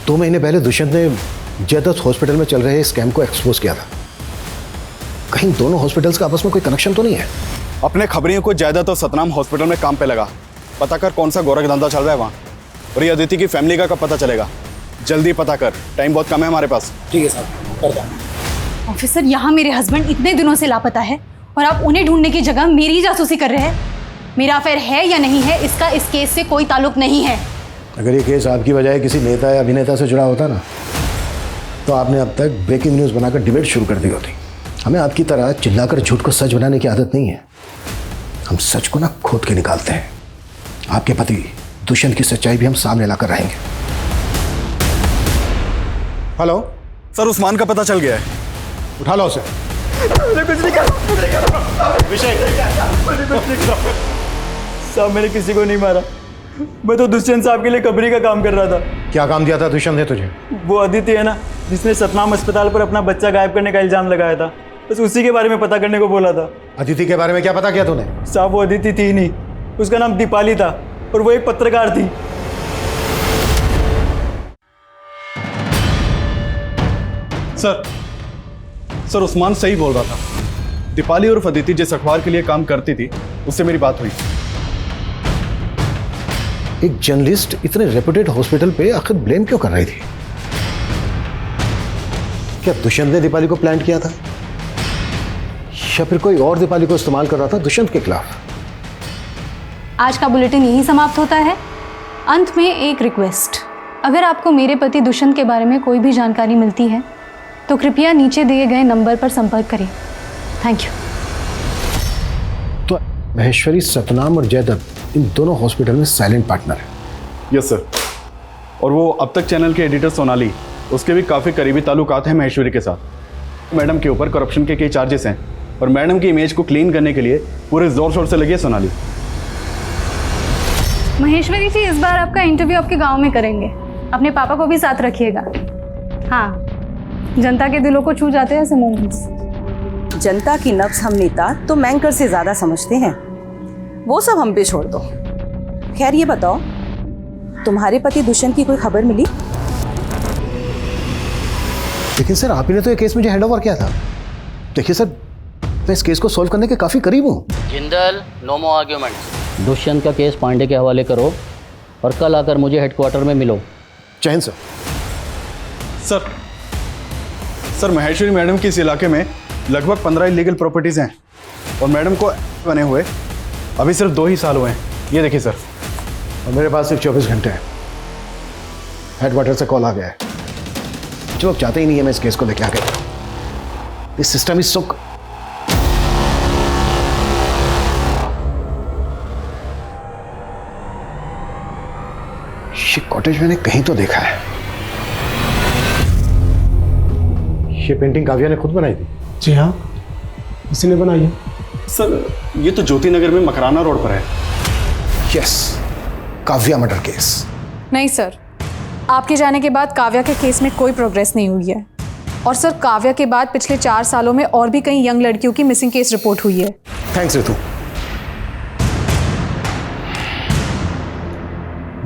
2 महीने पहले दुष्यंत ने जयदत्त हॉस्पिटल में चल रहे स्कैम को एक्सपोज किया था। कहीं दोनों हॉस्पिटल्स का आपस में कोई कनेक्शन तो नहीं है? अपने खबरियों को जयदत्त और सतनाम हॉस्पिटल में काम पे लगा। पता कर कौन सा गोरख धंधा चल रहा है वहाँ, और ये अदिति की फैमिली का कब पता चलेगा। जल्दी पता कर, टाइम बहुत कम है हमारे पास। ठीक है साहब, करता हूं। ऑफिसर, यहाँ मेरे हस्बैंड इतने दिनों से लापता है और आप उन्हें ढूंढने की जगह मेरी ही जासूसी कर रहे हैं। मेरा अफेयर है या नहीं है, इसका इस केस से कोई ताल्लुक नहीं है। अगर ये केस आपकी बजाय किसी नेता या अभिनेता से जुड़ा होता ना तो आपने अब तक ब्रेकिंग न्यूज़ बनाकर डिबेट शुरू कर दी होती। हमें आपकी तरह चिल्लाकर झूठ को सच बनाने की आदत नहीं है। हम सच को ना खोद के निकालते हैं। आपके पति दुष्यंत की सच्चाई भी हम सामने लाकर रहेंगे। हेलो सर, उस्मान का पता चल गया है। उठा लो उसे। कुछ नहीं साहब, मैंने किसी को नहीं मारा। मैं तो दुष्यंत साहब के लिए कबरी का काम कर रहा था। क्या काम दिया था दुष्यंत ने तुझे? वो अदिति है ना, जिसने सतनाम अस्पताल पर अपना बच्चा गायब करने का इल्जाम लगाया था, बस उसी के बारे में पता करने को बोला था। अदिति के बारे में क्या पता किया तूने? साहब, वो अदिति थी ही नहीं, उसका नाम दीपाली था और वो एक पत्रकार थी। सर, उस्मान सही बोल रहा था। दीपाली और अदिति जिस अखबार के लिए काम करती थी उससे मेरी बात हुई। एक जर्नलिस्ट इतने रेपुटेड हॉस्पिटल पे आखिर ब्लेम क्यों कर रही थी? क्या दुष्यंत ने दीपाली को प्लान किया था या फिर कोई और दीपाली को इस्तेमाल कर रहा था दुष्यंत के खिलाफ? आज का बुलेटिन यही समाप्त होता है। अंत में एक रिक्वेस्ट, अगर आपको मेरे पति दुष्यंत के बारे में कोई भी जानकारी मिलती है तो कृपया नीचे दिए गए नंबर पर संपर्क करें। Thank you. तो महेश्वरी सतनाम और जयदत्त इन दोनों हॉस्पिटल में साइलेंट पार्टनर है। Yes sir. और वो अब तक चैनल के एडिटर सोनाली, उसके भी काफ़ी करीबी ताल्लुकात हैं महेश्वरी के साथ। मैडम के ऊपर करप्शन के कई चार्जेस हैं और मैडम की इमेज को क्लीन करने के लिए पूरे जोर शोर से लगी है सोनाली। महेश्वरी जी, इस बार आपका इंटरव्यू आपके गांव में करेंगे। अपने पापा को भी साथ रखिएगा। हाँ, जनता के दिलों को छू जाते हैं ऐसे मोमेंट्स। जनता की नब्ज हम नेता तो मैंकर से ज्यादा समझते हैं, वो सब हम पे छोड़ दो। खैर, ये बताओ, तुम्हारे पति दुष्यंत की कोई खबर मिली? लेकिन सर, आप ही ने तो ये केस मुझे हैंड ओवर किया था। देखिए सर, मैं इस केस को सॉल्व करने के काफी करीब हूँ। जिंदल, नो मोर आर्ग्यूमेंट्स। दुष्यंत का केस पांडे के हवाले करो और कल आकर मुझे हेडक्वार्टर में मिलो। जय Hind sir. Sir, Maheshwari madam की इस इलाके में लगभग 15 इलीगल प्रॉपर्टीज़ हैं और मैडम को बने हुए अभी सिर्फ 2 ही साल हुए हैं। ये देखिए सर। और मेरे पास सिर्फ 24 घंटे हैं। हेडक्वार्टर से कॉल आ गया है। जो लोग चाहते ही नहीं है मैं इस केस को लेके आगे। दिस सिस्टम इज सो ये कॉटेज मैंने कहीं तो देखा है। ये पेंटिंग काव्या ने खुद बनाई थी? जी हाँ, इसी ने बनाई है। सर ये तो ज्योति नगर में मकराना रोड पर है। Yes, Kavya murder case. नहीं सर, आपके जाने के बाद काव्या के केस में कोई प्रोग्रेस नहीं हुई है। और सर, काव्या के बाद पिछले 4 सालों में और भी कई यंग लड़कियों की मिसिंग केस रिपोर्ट हुई है। थैंक्स रितु।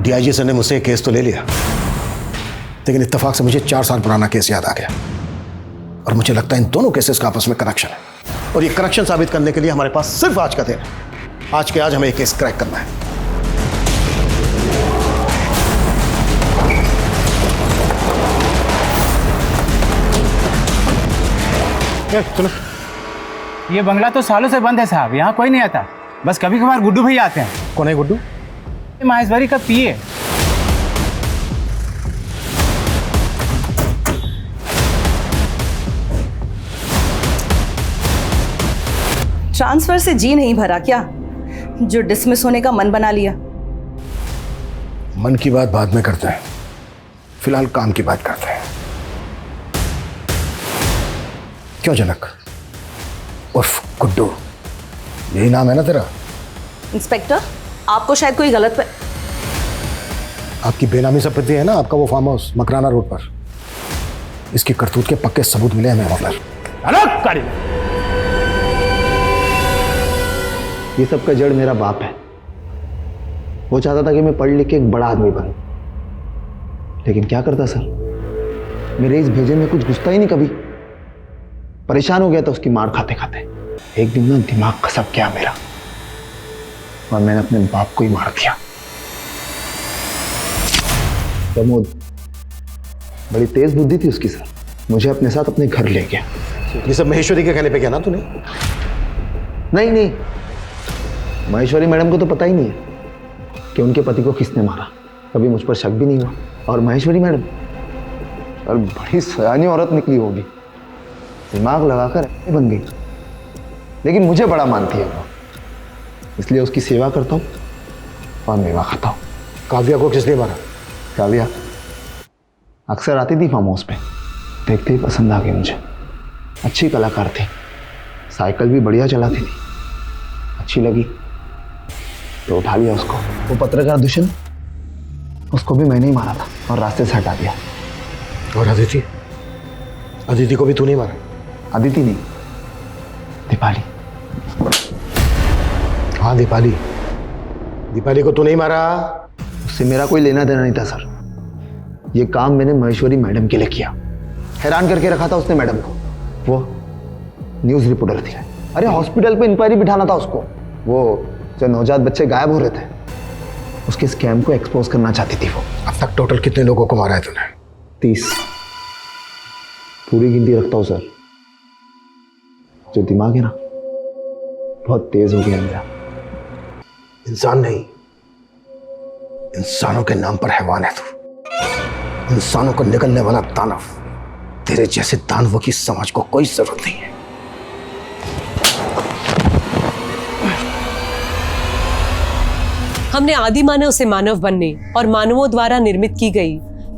डीआईजी सर ने मुझसे केस तो ले लिया, लेकिन इत्तेफाक से मुझे 4 साल पुराना केस याद आ गया और मुझे लगता है इन दोनों केसेस का आपस में कनेक्शन है। और ये कनेक्शन साबित करने के लिए हमारे पास सिर्फ आज का दिन है। आज के आज हमें एक केस क्रैक करना है। चलो। ये बंगला तो सालों से बंद है साहब, यहाँ कोई नहीं आता, बस कभी कभार गुड्डू भैया आते हैं। कौन है गुड्डू? महेश्वरी का पीए। ट्रांसफर से जी नहीं भरा क्या, जो डिसमिस होने का मन बना लिया? मन की बात बाद में करते हैं, फिलहाल काम की बात करते हैं। क्यों जनक उर्फ गुड्डू, यही नाम है ना तेरा? इंस्पेक्टर, आपको शायद कोई गलत आपकी बेनामी संपत्ति है ना, आपका वो फार्म हाउस मकराना रोड पर। इसकी करतूत के पक्के सबूत मिले हमें मफलर। ये सब का जड़ मेरा बाप है। वो चाहता था कि मैं पढ़ लिख के एक बड़ा आदमी बनूं, लेकिन क्या करता सर, मेरे इस भेजे में कुछ घुसता ही नहीं कभी। परेशान हो गया था उसकी मार खाते खाते। एक दिन ना दिमाग खसक गया मेरा और मैंने अपने बाप को ही मार दिया। प्रमोद, बड़ी तेज बुद्धि थी उसकी सर, मुझे अपने साथ अपने घर ले गया। ये सब महेश्वरी के कहने पे किया ना तूने? नहीं, महेश्वरी मैडम को तो पता ही नहीं है कि उनके पति को किसने मारा। कभी मुझ पर शक भी नहीं हुआ। और महेश्वरी मैडम और बड़ी सयानी औरत निकली होगी, दिमाग लगाकर बन गई, लेकिन मुझे बड़ा मानती है वो, इसलिए उसकी सेवा करता हूँ और मेवा खाता हूँ। काव्या को किसने मारा? काव्या अक्सर आती थी फार्म हाउस पे, देखते ही पसंद आ गई मुझे। अच्छी कलाकार थी, साइकिल भी बढ़िया चलाती थी, अच्छी लगी तो उठा लिया उसको। वो पत्रकार दुष्यंत, उसको भी मैंने ही मारा था और रास्ते से हटा दिया। और अदिति? अदिति को भी तू नहीं मारा? अदिति नहीं, दीपाली। हाँ दीपाली, दीपाली को तू नहीं मारा? उससे मेरा कोई लेना देना नहीं था सर। ये काम मैंने महेश्वरी मैडम के लिए किया। हैरान करके रखा था उसने मैडम को। वो न्यूज़ रिपोर्टर थी। अरे हॉस्पिटल पे इंक्वायरी बिठाना था उसको। वो जो नवजात बच्चे गायब हो रहे थे, उसके स्कैम को एक्सपोज करना चाहती थी वो। अब तक टोटल कितने लोगों को मारा है तूने? 30। पूरी गिनती रखता हूँ सर। जो दिमाग है ना, बहुत तेज हो गया मेरा। इंसान नहीं, इंसानों के नाम पर हैवान है तू। इंसानों को निकलने वाला दानव। तेरे जैसे दानवों की समाज को कोई जरूरत नहीं है। हमने आदि मानव से मानव बनने और मानवों द्वारा निर्मित की गई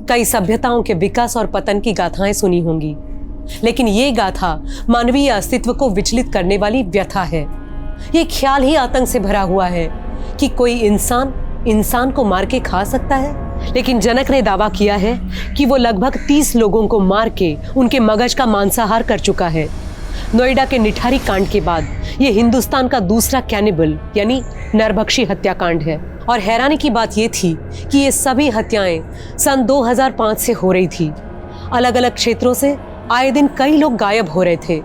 कई सभ्यताओं के विकास और पतन की गाथाएं सुनी होंगी, लेकिन ये गाथा मानवीय अस्तित्व को विचलित करने वाली व्यथा है। ये ख्याल ही आतंक से भरा हुआ है कि कोई इंसान को मार के खा सकता है। लेकिन जनक ने दावा किया है कि वो लगभग 30 लोगों को मार के उनके मगज का मांसाहार कर चुका है। नोएडा के निठारी कांड के बाद ये हिंदुस्तान का दूसरा कैनिबल यानी नरभक्षी हत्याकांड है। और हैरानी की बात ये थी कि ये सभी हत्याएं सन 2005 से हो रही थी। अलग अलग क्षेत्रों से आए दिन कई लोग गायब हो रहे थे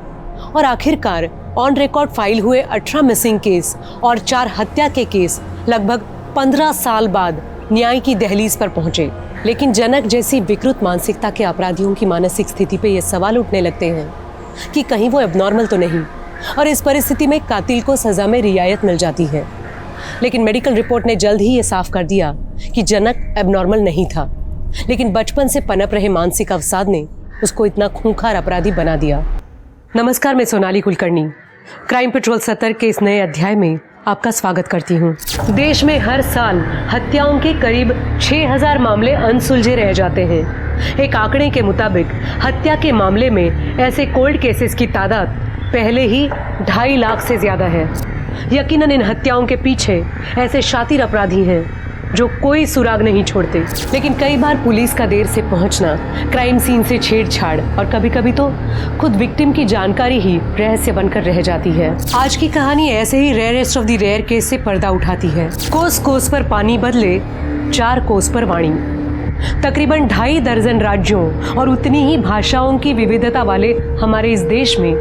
और आखिरकार ऑन रिकॉर्ड फाइल हुए 18 मिसिंग केस और 4 हत्या के केस लगभग 15 साल बाद न्याय की दहलीज पर पहुंचे। लेकिन जनक जैसी विकृत मानसिकता के अपराधियों की मानसिक स्थिति पे ये सवाल उठने लगते हैं कि कहीं वो एबनॉर्मल तो नहीं, और इस परिस्थिति में कातिल को सजा में रियायत मिल जाती है। लेकिन मेडिकल रिपोर्ट ने जल्द ही ये साफ कर दिया कि जनक एबनॉर्मल नहीं था, लेकिन बचपन से पनप रहे मानसिक अवसाद ने उसको इतना खूंखार अपराधी बना दिया। नमस्कार, मैं सोनाली कुलकर्णी। क्राइम पेट्रोल 70 के इस नए अध्याय में आपका स्वागत करती हूँ। देश में हर साल हत्याओं के करीब 6000 मामले अनसुलझे रह जाते हैं। एक आंकड़े के मुताबिक हत्या के मामले में ऐसे कोल्ड केसेस की तादाद पहले ही 2.5 लाख से ज्यादा है। यकीनन इन हत्याओं के पीछे ऐसे शातिर अपराधी हैं जो कोई सुराग नहीं छोड़ते, लेकिन कई बार पुलिस का देर से पहुंचना, क्राइम सीन से छेड़छाड़ और कभी कभी तो खुद विक्टिम की जानकारी ही रहस्य बनकर रह जाती है। आज की कहानी ऐसे ही rarest of the rare case से पर्दा उठाती है। कोस कोस पर पानी बदले 4 कोस पर वाणी। तकरीबन 2.5 दर्जन राज्यों और उतनी ही भाषाओं की विविधता वाले हमारे इस देश में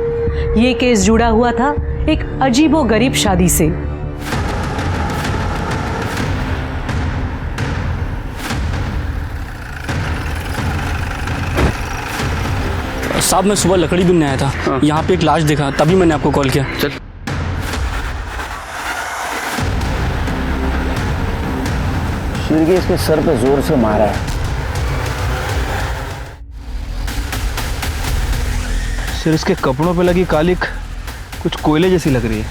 ये केस जुड़ा हुआ था एक अजीबोगरीब शादी से। साहब मैं सुबह लकड़ी बीनने आया था, यहाँ पे एक लाश देखा, तभी मैंने आपको कॉल किया। चल शिरके इसके सर पे जोर से मारा है। सर इसके कपड़ों पे लगी कालिक कुछ कोयले जैसी लग रही है।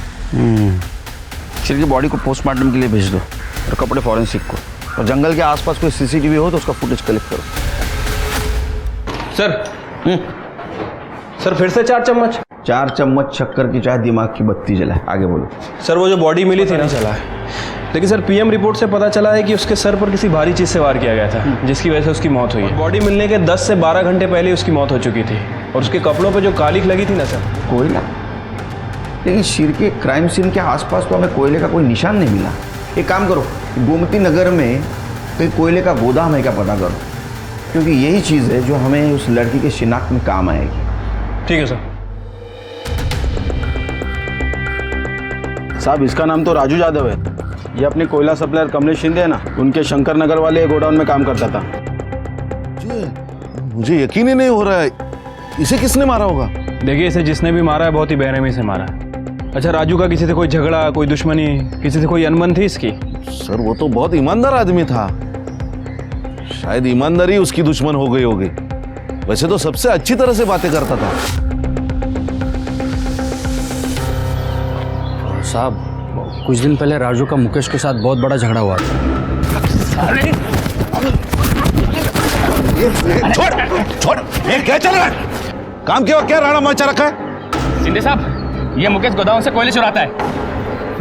शिरके बॉडी को पोस्टमार्टम के लिए भेज दो और कपड़े फॉरेंसिक को, और जंगल के आसपास कोई सीसीटीवी हो तो उसका फुटेज कलेक्ट करो। सर फिर से 4 चम्मच? 4 चम्मच शक्कर की चाय दिमाग की बत्ती जलाए। आगे बोलो। सर वो जो बॉडी मिली थी ना, चला है, लेकिन सर पीएम रिपोर्ट से पता चला है कि उसके सर पर किसी भारी चीज़ से वार किया गया था, जिसकी वजह से उसकी मौत हुई है। बॉडी मिलने के 10 से 12 घंटे पहले उसकी मौत हो चुकी थी, और उसके कपड़ों पे जो कालिक लगी थी ना सर, कोयला। लेकिन शिरके क्राइम सीन के आसपास तो हमें कोयले का कोई निशान नहीं मिला। एक काम करो, गोमती नगर में कहीं कोयले का गोदाम है क्या पता करो, क्योंकि यही चीज़ है जो हमें उस लड़की के शिनाख्त में काम आएगी। ठीक है सर। साहब इसका नाम तो राजू यादव है। ये अपने कोयला सप्लायर कमलेश शिंदे है ना, उनके शंकर नगर वाले गोडाउन में काम करता था। मुझे यकीन ही नहीं हो रहा है, इसे किसने मारा होगा? देखिए इसे जिसने भी मारा है बहुत ही बेरहमी से मारा है। अच्छा राजू का किसी से कोई झगड़ा, कोई दुश्मनी, किसी से कोई अनबन थी इसकी? सर वो तो बहुत ईमानदार आदमी था, शायद ईमानदारी उसकी दुश्मन हो गई होगी। वैसे तो सबसे अच्छी तरह से बातें करता था। साहब कुछ दिन पहले राजू का मुकेश के साथ बहुत बड़ा झगड़ा हुआ था। अरे छोड़, ये क्या चल रहा है? काम के वक्त क्या राणा मचा रखा है? शिंदे साहब ये मुकेश गोदाम से कोयले चुराता है।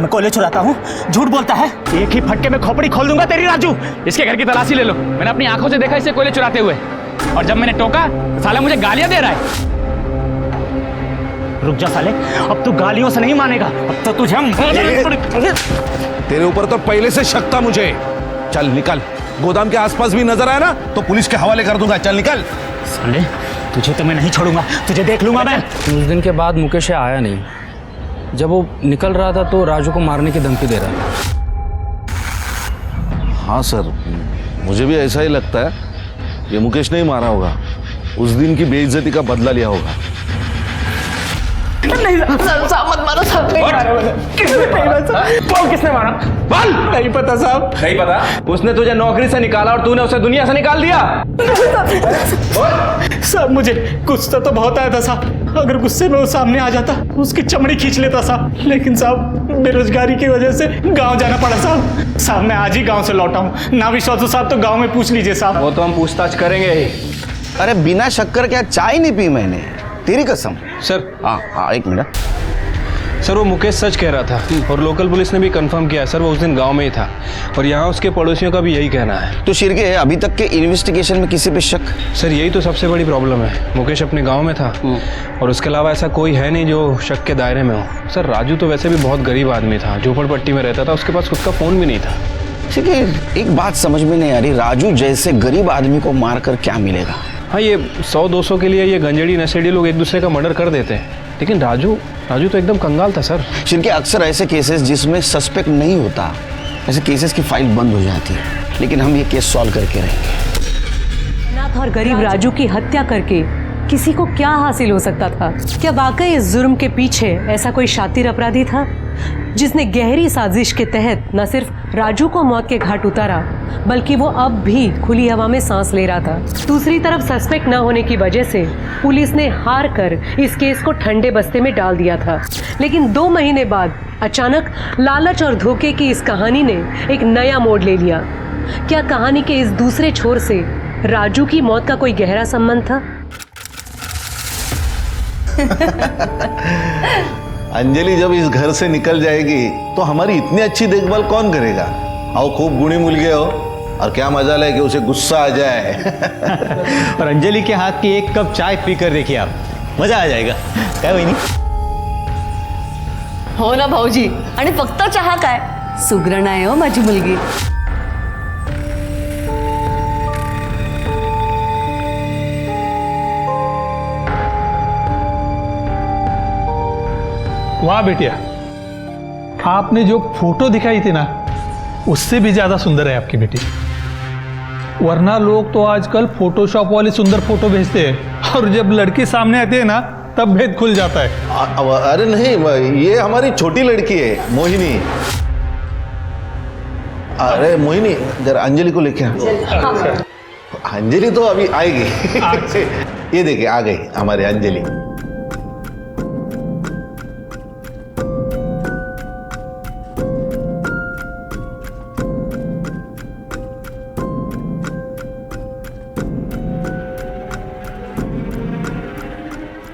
मैं कोयले चुराता हूँ? झूठ बोलता है। एक ही फटके में खोपड़ी खोल दूंगा तेरी राजू। इसके घर की तलाशी ले लो, मैंने अपनी आंखों से देखा इसे कोयले चुराते हुए, और जब मैंने टोका तो साला मुझे गालियां दे रहा है। रुक जा साले, अब तू गालियों से नहीं मानेगा, अब तो तुझे हम तेरे ऊपर तो पहले से शक था मुझे। चल निकल, गोदाम के आसपास भी नजर आया ना तो पुलिस के हवाले कर दूंगा। चल निकल। साले तुझे तो मैं नहीं छोड़ूंगा, तुझे देख लूंगा मैं। उस दिन के बाद मुकेश आया नहीं। जब वो निकल रहा था तो राजू को मारने की धमकी दे रहा था। हाँ सर, मुझे भी ऐसा ही लगता है। ये मुकेश नहीं मारा होगा, उस दिन की बेइज्जती का बदला लिया होगा। नहीं साहब मत मारो साहब, नहीं मारा मैंने। किसने मारा? बोल। नहीं पता साहब। नहीं पता? उसने तुझे नौकरी से निकाला और तूने उसे दुनिया से निकाल दिया। साहब मुझे गुस्सा तो बहुत आया था साहब, अगर गुस्से में वो सामने आ जाता उसकी चमड़ी खींच लेता साहब, लेकिन साहब बेरोजगारी की वजह से गांव जाना पड़ा साहब। साहब मैं आज ही गांव से लौटा हूँ, ना विश्वास हो साहब तो गांव में पूछ लीजिए साहब। वो तो हम पूछताछ करेंगे ही। अरे बिना शक्कर क्या चाय नहीं पी मैंने, तेरी कसम। सर हाँ एक मिनट। सर वो मुकेश सच कह रहा था, और लोकल पुलिस ने भी कंफर्म किया सर, वो उस दिन गांव में ही था, और यहाँ उसके पड़ोसियों का भी यही कहना है। तो शिरके अभी तक के इन्वेस्टिगेशन में किसी पे शक? सर यही तो सबसे बड़ी प्रॉब्लम है, मुकेश अपने गांव में था और उसके अलावा ऐसा कोई है नहीं जो शक के दायरे में हो। सर राजू तो वैसे भी बहुत गरीब आदमी था, झोपड़पट्टी में रहता था, उसके पास खुद का फ़ोन भी नहीं था। ठीक है, एक बात समझ में नहीं आ रही, राजू जैसे गरीब आदमी को मार कर क्या मिलेगा? हाँ ये 100-200 के लिए ये गंजेड़ी नशेड़ी लोग एक दूसरे का मर्डर कर देते हैं, लेकिन राजू तो एकदम कंगाल था सर। शिरके अक्सर ऐसे केसेस जिसमें सस्पेक्ट नहीं होता, ऐसे केसेस की फाइल बंद हो जाती है, लेकिन हम ये केस सॉल्व करके रहेंगे। अनाथ और गरीब राजू की हत्या करके किसी को क्या हासिल हो सकता था? क्या वाकई इस जुर्म के पीछे ऐसा कोई शातिर अपराधी था जिसने गहरी साजिश के तहत न सिर्फ राजू को मौत के घाट उतारा बल्कि वो अब भी खुली हवा में सांस ले रहा था। दूसरी तरफ सस्पेक्ट न होने की वजह से पुलिस ने हार कर इस केस को ठंडे बस्ते में डाल दिया था। लेकिन 2 महीने बाद अचानक लालच और धोखे की इस कहानी ने एक नया मोड़ ले लिया। क्या कहानी के इस दूसरे छोर से राजू की मौत का कोई गहरा संबंध था? अंजलि जब इस घर से निकल जाएगी तो हमारी इतनी अच्छी देखभाल कौन करेगा? आओ, खूब गुणी मुलगे हो और क्या मजा है कि उसे गुस्सा आ जाए। और अंजलि के हाथ की 1 कप चाय पीकर देखिए आप, मजा आ जाएगा काय वहिनी? हो ना भाऊजी, आणि फक्त चहा काय, सुगरण आहे हो माझी मुलगी. वाह बेटिया, आपने जो फोटो दिखाई थी ना उससे भी ज्यादा सुंदर है आपकी बेटी। वरना लोग तो आजकल फोटोशॉप वाली सुंदर फोटो भेजते हैं और जब लड़की सामने आती है ना तब भेद खुल जाता है। अरे नहीं, ये हमारी छोटी लड़की है मोहिनी। अरे मोहिनी, जरा अंजलि को लेके आ। अंजलि तो अभी आएगी। ये देखिए आ गई हमारी अंजलि।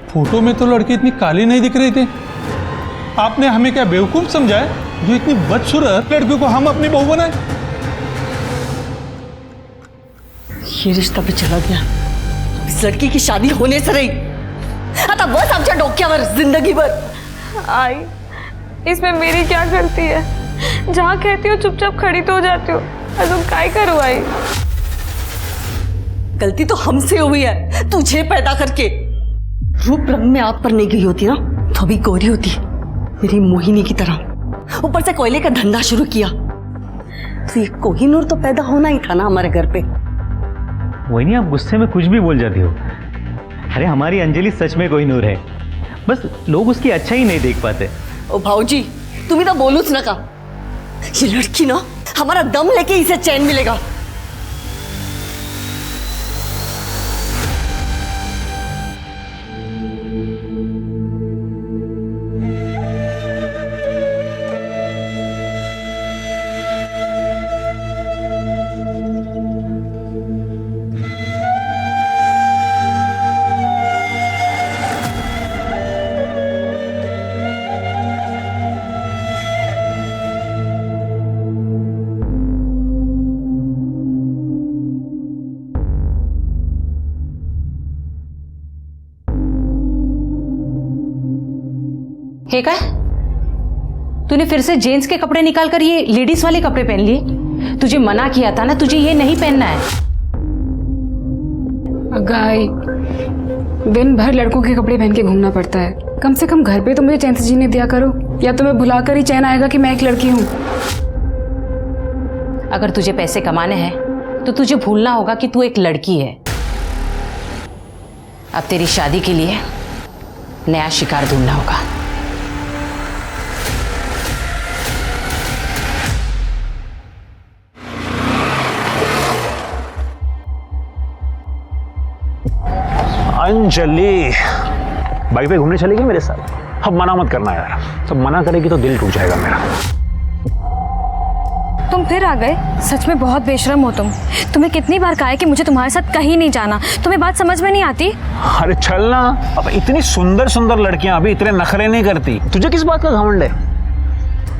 फोटो में तो लड़की इतनी काली नहीं दिख रही थी। आपने हमें क्या बेवकूफ समझा है जो इतनी बदसूरत लड़की को हम अपनी बहू बनाए? ये रिश्ता भी चला गया, इस लड़की की शादी होने से रही आता बस आमच्या डोक्यावर जिंदगीभर। आई, इसमें मेरी क्या गलती है? जहाँ कहती हो चुपचाप खड़ी तो हो जाती हो, अजून काय करूँ आई? गलती तो हमसे हुई है, तुझे पैदा करके। रूप रंग में आग पर नहीं गई होती ना तो अभी गोरी होती, मेरी मोहिनी की तरह। ऊपर से कोयले का धंधा शुरू किया तो ये कोहिनूर तो पैदा होना ही था ना हमारे घर पे। वही आप गुस्से में कुछ भी बोल जाती हो। अरे हमारी अंजलि सच में कोहिनूर है, बस लोग उसकी अच्छा ही नहीं देख पाते। ओ भाऊजी, तुम्ही तो बोलूच नका। ये लड़की ना हमारा दम लेके इसे चैन मिलेगा। हे काय, तूने फिर से जेंट्स के कपड़े निकाल कर ये लेडीज वाले कपड़े पहन लिए? तुझे मना किया था ना, तुझे ये नहीं पहनना है। गाय, दिन भर लड़कों के कपड़े पहन के घूमना पड़ता है। कम से कम घर पे तो मुझे चैन से जीने दिया करो, या तो मैं भुला कर ही चैन आएगा कि मैं एक लड़की हूँ। अगर तुझे पैसे कमाने हैं तो तुझे भूलना होगा कि तू एक लड़की है। अब तेरी शादी के लिए नया शिकार ढूंढना होगा। अंजलि, बाइक पे घूमने चलेगी मेरे साथ? अब मना मत करना यार, सब मना करेगी तो दिल टूट जाएगा मेरा। तुम फिर आ गए? सच में बहुत बेशरम हो तुम। तुम्हें कितनी बार कहा है कि मुझे तुम्हारे साथ कहीं नहीं जाना, तुम्हें बात समझ में नहीं आती? अरे चल ना, अब इतनी सुंदर सुंदर लड़कियां अभी इतने नखरे नहीं करती, तुझे किस बात का घमंड है?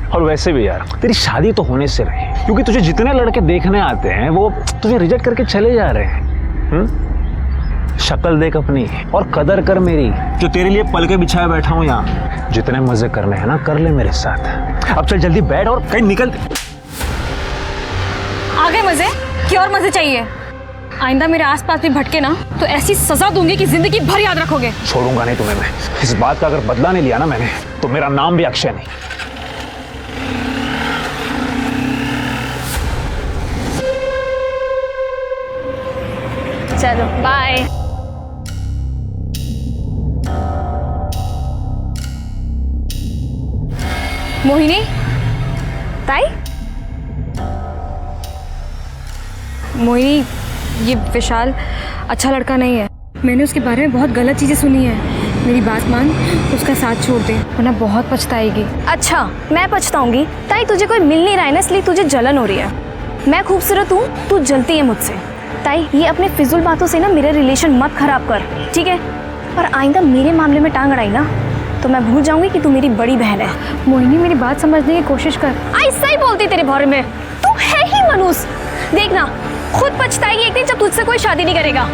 और वैसे भी यार तेरी शादी तो होने से रही, क्योंकि तुझे जितने लड़के देखने आते हैं वो तुझे रिजेक्ट करके चले जा रहे हैं। शक्ल देख अपनी और कदर कर मेरी, जो तेरे लिए पल के बिछाए बैठा हूं यहाँ। जितने मजे करने हैं ना कर ले मेरे साथ। अब चल जल्दी बैठ और कहीं निकल। आ गए मजे? क्या और मजे चाहिए? आइंदा मेरे आसपास भी भटके ना तो ऐसी सजा दूंगी कि जिंदगी भर याद रखोगे। छोड़ूंगा नहीं तुम्हें मैं। इस बात का अगर बदला नहीं लिया ना मैंने तो मेरा नाम भी अक्षय नहीं। चलो बाय। मोहिनी, ताई, मोहिनी, ये विशाल अच्छा लड़का नहीं है। मैंने उसके बारे में बहुत गलत चीज़ें सुनी हैं। मेरी बात मान, उसका साथ छोड़ दे वरना बहुत पछताएगी। अच्छा, मैं पछताऊंगी? ताई तुझे कोई मिल नहीं रहा है ना, इसलिए तुझे जलन हो रही है। मैं खूबसूरत हूँ, तू जलती है मुझसे। ताई ये अपने फिजूल बातों से ना मेरे रिलेशन मत खराब कर, ठीक है? और आइंदा मेरे मामले में टांग अड़ाई ना तो मैं भूल जाऊंगी कि तू मेरी बड़ी बहन है। मोहिनी, मेरी बात समझने की कोशिश कर। ऐसा ही बोलती तेरे बारे में, तू है ही मनूस। देखना खुद पछताएगी एक दिन जब तुझसे कोई शादी नहीं करेगा।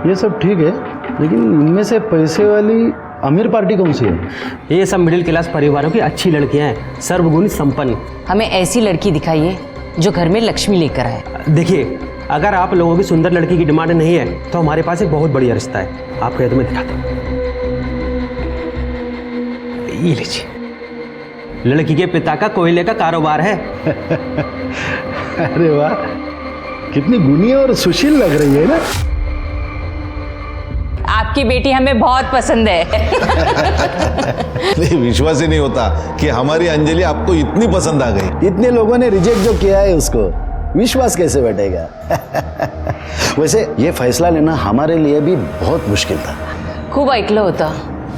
ये सब ठीक है, लेकिन इनमें से पैसे वाली अमीर पार्टी कौन सी है? ये सब मिडिल क्लास परिवारों की अच्छी लड़कियां हैं, सर्वगुण संपन्न। हमें ऐसी लड़की दिखाइए जो घर में लक्ष्मी लेकर आए। देखिए, अगर आप लोगों की सुंदर लड़की की डिमांड नहीं है तो हमारे पास एक बहुत बढ़िया रिश्ता है। आप कहे तो मैं दिखाता हूँ। ये लीजिए, लड़की के पिता का कोयले का कारोबार है। अरे वाह, कितनी गुनी और सुशील लग रही है ना। आपकी बेटी हमें बहुत पसंद है। नहीं, विश्वास ही नहीं होता कि हमारी अंजलि आपको इतनी पसंद आ गई। इतने लोगों ने रिजेक्ट जो किया है उसको विश्वास कैसे बैठेगा? वैसे ये फैसला लेना हमारे लिए भी बहुत मुश्किल था। खूब ऐकलं होतं,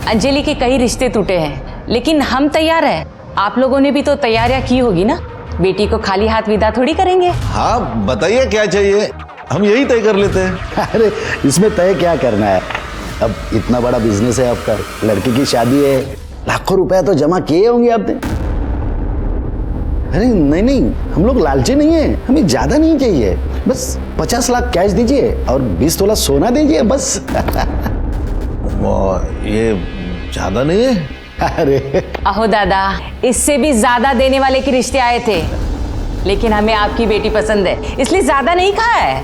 अंजलि के कई रिश्ते टूटे हैं, लेकिन हम तैयार हैं। आप लोगों ने भी तो तैयारियां की होगी ना। बेटी को खाली हाथ विदा थोड़ी करेंगे। हाँ, बताइए क्या चाहिए, हम यही तय कर लेते हैं। अरे इसमें तय क्या करना है? अब इतना बड़ा बिजनेस है आपका, लड़की की शादी है, लाखों रुपया तो जमा किए होंगे आपने। अरे नहीं नहीं, हम लोग लालची नहीं है, हमें ज्यादा नहीं चाहिए, बस 50 लाख कैश दीजिए और 20 तोला सोना दीजिए बस। ये ज्यादा नहीं है? अरे अहो दादा, इससे भी ज्यादा देने वाले के रिश्ते आए थे, लेकिन हमें आपकी बेटी पसंद है, इसलिए ज्यादा नहीं कहा है।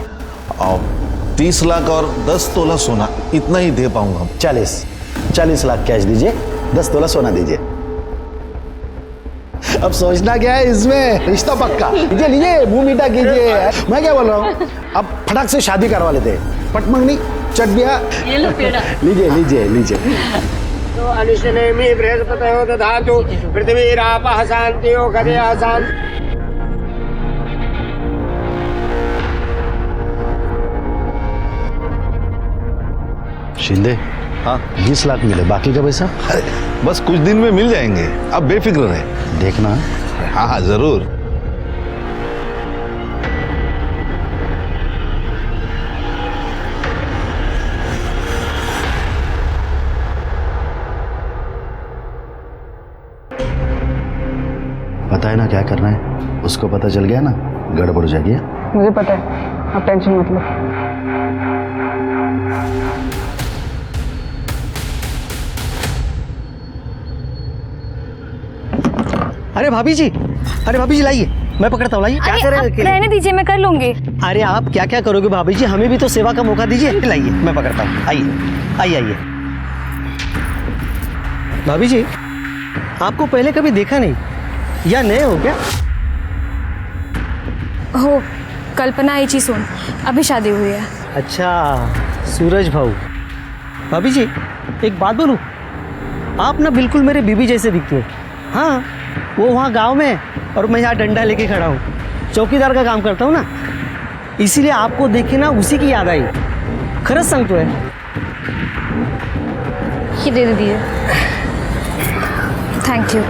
30 लाख और 10 तोला सोना, इतना ही दे पाऊंगा। 40 लाख कैश दीजिए, 10 तोला सोना दीजिए। अब सोचना क्या है इसमें, रिश्ता पक्का। लीजिए लीजिए, मुंह मीठा कीजिए। मैं क्या बोल रहा हूँ, अब फटाक से शादी करवा लेते। पट मंगनी चट दिया, लीजिए लीजिए लीजिए। तो अनिशनेमि बृहस्पतयो दधातु पृथ्वीरापः शान्तियो गदया शान्ति। शिंदे, हाँ 20 लाख मिले, बाकी का पैसा? बस कुछ दिन में मिल जाएंगे, आप बेफिक्र रहे। देखना। हाँ हाँ जरूर। पता है ना क्या करना है, उसको पता चल गया ना गड़बड़ हो जाएगी। मुझे पता है, आप टेंशन मत लो। अरे भाभी जी, लाइए, मैं पकड़ता हूँ, लाइए। क्या कर रहे हैं? रहने दीजिए, मैं कर लूंगी। अरे आप क्या क्या करोगे भाभी जी, हमें भी तो सेवा का मौका दीजिए। लाइए, मैं पकड़ता हूँ, आइए आइए आइए। भाभी जी, आपको पहले कभी देखा नहीं या नए हो क्या? हो, कल्पना ही चीज सुन, अभी शादी हुई है। अच्छा, सूरज भाऊ। भाभी जी, एक बात बोलूं, आप ना बिल्कुल मेरे बीबी जैसे दिखते हो। हाँ, वो वहाँ गांव में और मैं यहाँ डंडा लेके खड़ा हूँ, चौकीदार का काम करता हूँ ना, इसीलिए आपको देखे ना उसी की याद आई। खरंच सांगतोय। ये दे दीजिए। Thank you.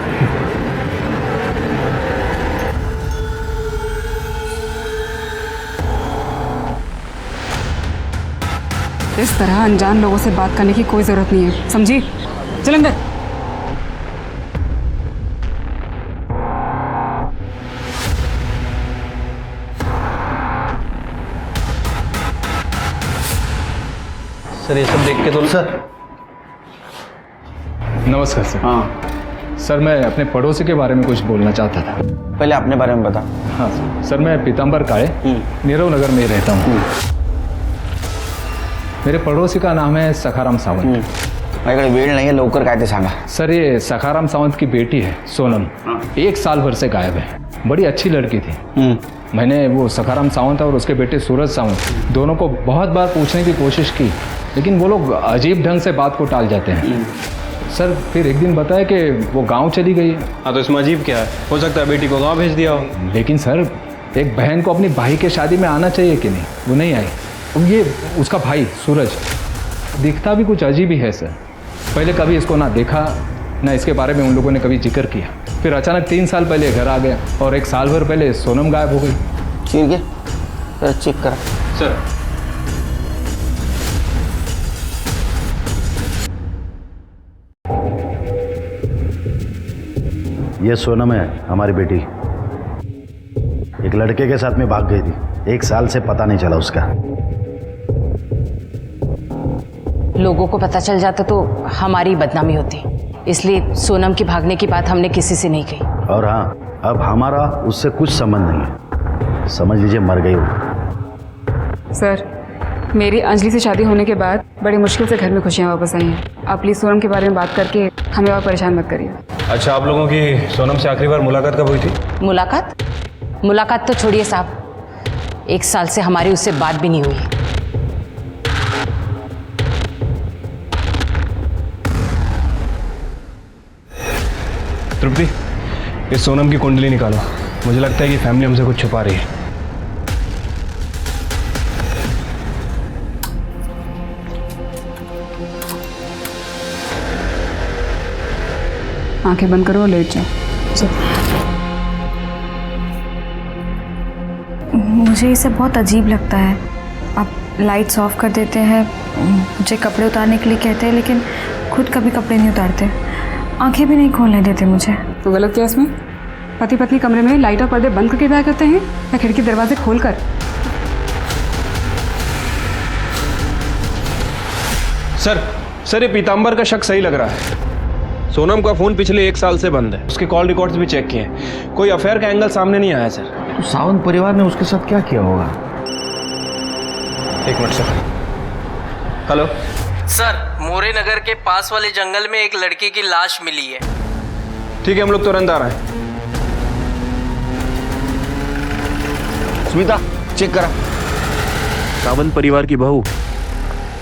इस तरह अनजान लोगों से बात करने की कोई जरूरत नहीं है, समझी? चल अंदर। सर ये सब देख के तो सर। नमस्कार सर। हाँ सर, मैं अपने पड़ोसी के बारे में कुछ बोलना चाहता था। पहले अपने बारे में बता। हाँ सर, मैं पीताम्बर काळे, नीरव नगर में रहता हूँ। मेरे पड़ोसी का नाम है सखाराम सावंत। माझ्याकडे वेळ नाही आहे, लवकर काय ते सांगा। सर, ये सखाराम सावंत की बेटी है सोनम, 1 साल भर से गायब है। बड़ी अच्छी लड़की थी। मैंने वो सखाराम सावंत और उसके बेटे सूरज सावंत दोनों को बहुत बार पूछने की कोशिश की, लेकिन वो लोग अजीब ढंग से बात को टाल जाते हैं। सर फिर एक दिन बताया कि वो गांव चली गई है। हाँ तो इसमें अजीब क्या है? हो सकता है बेटी को गांव भेज दिया हो। लेकिन सर एक बहन को अपनी भाई के शादी में आना चाहिए कि नहीं? वो नहीं आई। अब ये उसका भाई सूरज दिखता भी कुछ अजीब ही है सर। पहले कभी इसको ना देखा ना इसके बारे में उन लोगों ने कभी जिक्र किया। फिर अचानक 3 साल पहले घर आ गया और 1 साल भर पहले सोनम गायब हो गई। ठीक है, चेक करा सर। ये सोनम है, हमारी बेटी। एक लड़के के साथ में भाग गई थी, 1 साल से पता नहीं चला उसका। लोगों को पता चल जाता तो हमारी बदनामी होती, इसलिए सोनम की भागने की बात हमने किसी से नहीं कही। और हाँ, अब हमारा उससे कुछ संबंध नहीं है, समझ लीजिए मर गई वो। सर मेरी अंजलि से शादी होने के बाद बड़ी मुश्किल से घर में खुशियाँ वापस आई हैं। आप प्लीज़ सोनम के बारे में बात करके हमें और परेशान मत करिए। अच्छा, आप लोगों की सोनम से आखिरी बार मुलाकात कब हुई थी? मुलाकात तो छोड़िए साहब, 1 साल से हमारी उससे बात भी नहीं हुई। तृप्ति, इस सोनम की कुंडली निकालो। मुझे लगता है कि फैमिली हमसे कुछ छुपा रही है। आंखें बंद करो और लेट जाओ। मुझे इसे बहुत अजीब लगता है। आप लाइट्स ऑफ कर देते हैं, मुझे कपड़े उतारने के लिए कहते हैं, लेकिन खुद कभी कपड़े नहीं उतारते, आंखें भी नहीं खोलने देते मुझे। तो गलत क्या इसमें? पति पत्नी कमरे में लाइट और पर्दे बंद करके बैठ करते हैं या खिड़की दरवाजे खोलकर? सर ये पीताम्बर का शक सही लग रहा है। सोनम का फोन पिछले 1 साल से बंद है, उसके कॉल रिकॉर्ड्स भी चेक किए हैं, कोई अफेयर का एंगल सामने नहीं आया सर। तो सावंत परिवार ने उसके साथ क्या किया होगा? 1 मिनट सर। हेलो सर, मोरे नगर के पास वाले जंगल में एक लड़की की लाश मिली है। ठीक है, हम लोग तुरंत आ रहे हैं। स्मिता, चेक करा। सावंत परिवार की बहू,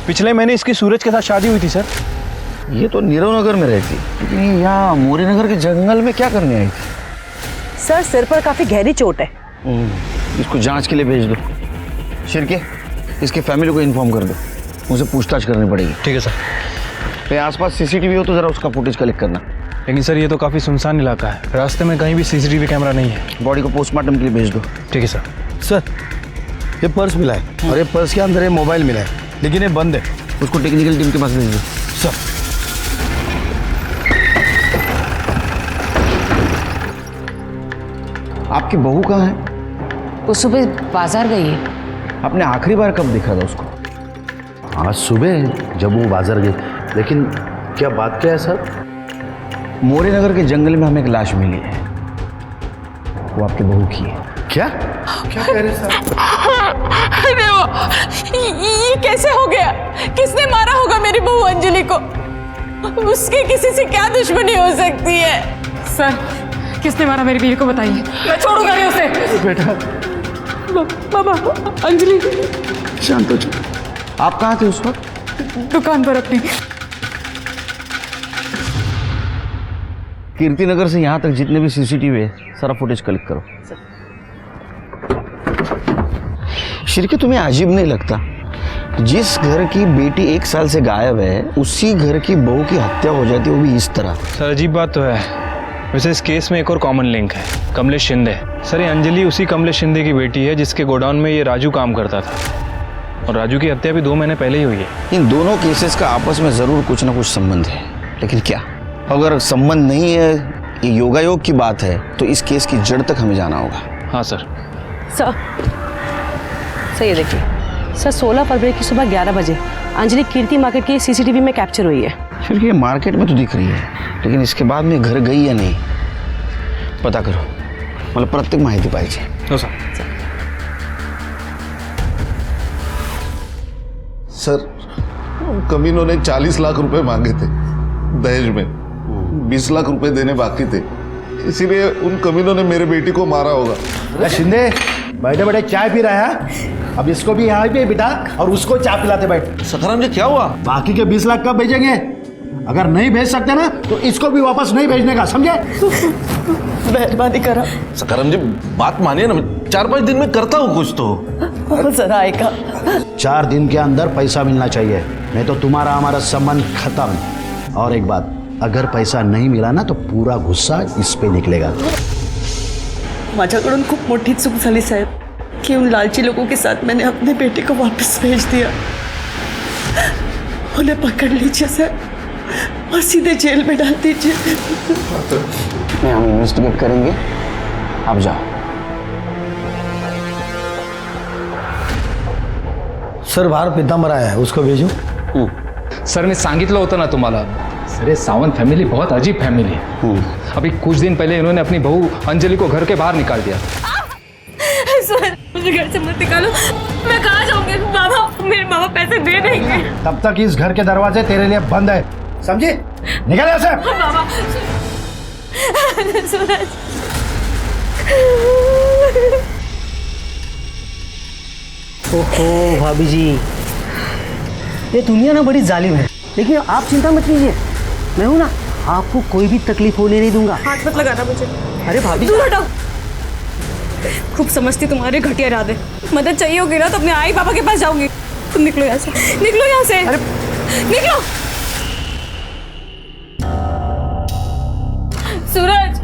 पिछले महीने इसकी सूरज के साथ शादी हुई थी सर। ये तो नीरव नगर में रहती, लेकिन ये यहाँ मोरे नगर के जंगल में क्या करने आई थी? सर सिर पर काफी गहरी चोट है। इसको जांच के लिए भेज दो। शिरके, इसके फैमिली को इन्फॉर्म कर दो, मुझे पूछताछ करनी पड़ेगी। ठीक है सर। कहीं आसपास सीसीटीवी हो तो जरा उसका फुटेज कलेक्ट करना। लेकिन सर ये तो काफी सुनसान इलाका है, रास्ते में कहीं भी सीसीटीवी कैमरा नहीं है। बॉडी को पोस्टमार्टम के लिए भेज दो। ठीक है सर। सर ये पर्स मिला है और ये पर्स के अंदर ये मोबाइल मिला है, लेकिन ये बंद है। उसको टेक्निकल टीम के पास भेज दो। सर आपकी बहू कहाँ है? वो सुबह बाजार गई है। आपने आखिरी बार कब देखा था उसको? आज सुबह जब वो बाजार गई। लेकिन क्या बात क्या है सर? मोरे नगर के जंगल में हमें एक लाश मिली है, वो आपकी बहू की है। क्या कह रहे सर? अरे ये कैसे हो गया? किसने मारा होगा मेरी बहू अंजलि को? उसकी किसी से क्या दुश्मनी हो सकती है? सर किसने मारा मेरी बीवी को बताइए, मैं छोड़ूंगा नहीं उसे। बेटा बाबा, अंजलि। शांत हो जाओ। आप कहाँ थे उस वक्त? दुकान पर अपनी। कीर्ति नगर से यहाँ तक जितने भी सीसीटीवी है सारा फुटेज कलेक्ट करो। शिरके, तुम्हें अजीब नहीं लगता जिस घर की बेटी 1 साल से गायब है उसी घर की बहू की हत्या हो जाती है, वो भी इस तरह? सर अजीब बात तो है। वैसे इस केस में एक और कॉमन लिंक है, कमलेश शिंदे। सर ये अंजलि उसी कमलेश शिंदे की बेटी है जिसके गोडाउन में ये राजू काम करता था, और राजू की हत्या भी 2 महीने पहले ही हुई है। इन दोनों केसेस का आपस में जरूर कुछ ना कुछ संबंध है, लेकिन क्या? अगर संबंध नहीं है, ये योगायोग की बात है, तो इस केस की जड़ तक हमें जाना होगा। हाँ सर। सर ये देखिए सर, 16 फरवरी की सुबह 11 बजे अंजलि कीर्ति मार्केट की सीसीटीवी में कैप्चर हुई है। फिर ये मार्केट में तो दिख रही है, लेकिन इसके बाद में घर गई या नहीं पता करो, मतलब प्रत्येक माहिती पाहिजे। हो सर। सर कमीनों ने 40 लाख रुपए मांगे थे दहेज में, 20 लाख रुपए देने बाकी थे। इसीलिए उन कमीनों ने मेरे बेटी को मारा होगा। अरे शिंदे, बैठे बैठे चाय पी रहा है? अब इसको भी यहाँ पे बिठा और उसको चाय पिलाते बैठ। सखाराम जी क्या हुआ? बाकी के 20 लाख कब भेजेंगे? अगर नहीं भेज सकते ना तो इसको भी वापस नहीं भेजने का, समझे? मेहरबानी करा। सखाराम जी बात मानिए ना, 4-5 दिन में करता हूँ कुछ तो। जरा आएगा। 4 दिन के अंदर पैसा मिलना चाहिए, नहीं तो तुम्हारा हमारा संबंध खत्म। और एक बात, अगर पैसा नहीं मिला ना तो पूरा गुस्सा इस पे निकलेगा। माझ्याकडून खूप मोठी चूक झाली साहेब कि उन लालची लोगों के साथ मैंने अपने बेटे को वापस भेज दिया। उन्हें पकड़ लीजिए सर और सीधे जेल में डाल दीजिए। मैं हम इन्वेस्टिगेट करेंगे, आप जाओ। सर बाहर पीतांबर आया है, उसको भेजू? सर मी सांगितलं होतं ना तुम्हाला, अरे सावंत फैमिली बहुत अजीब फैमिली है। अभी कुछ दिन पहले इन्होंने अपनी बहू अंजलि को घर के बाहर निकाल दिया। सर मुझे घर से मत निकालो, मैं कहाँ जाऊंगी? बाबा, मेरे मामा पैसे दे देंगे। तब तक इस घर के दरवाजे तेरे लिए बंद है, समझे? निकल यहाँ से। बाबा, सूरज। ओहो भाभी जी, ये दुनिया ना बड़ी जालिम है, लेकिन आप चिंता मत कीजिए, मैं हूं ना, आपको कोई भी तकलीफ होने नहीं दूंगा। हाथ मत लगाना मुझे। अरे भाभी दूर हटो। खूब समझती तुम्हारे घटिया इरादे। मदद चाहिए होगी ना तो अपने आई पापा के पास जाऊंगी। तुम निकलो यहाँ से, निकलो यहाँ से। अरे निकलो। सूरज,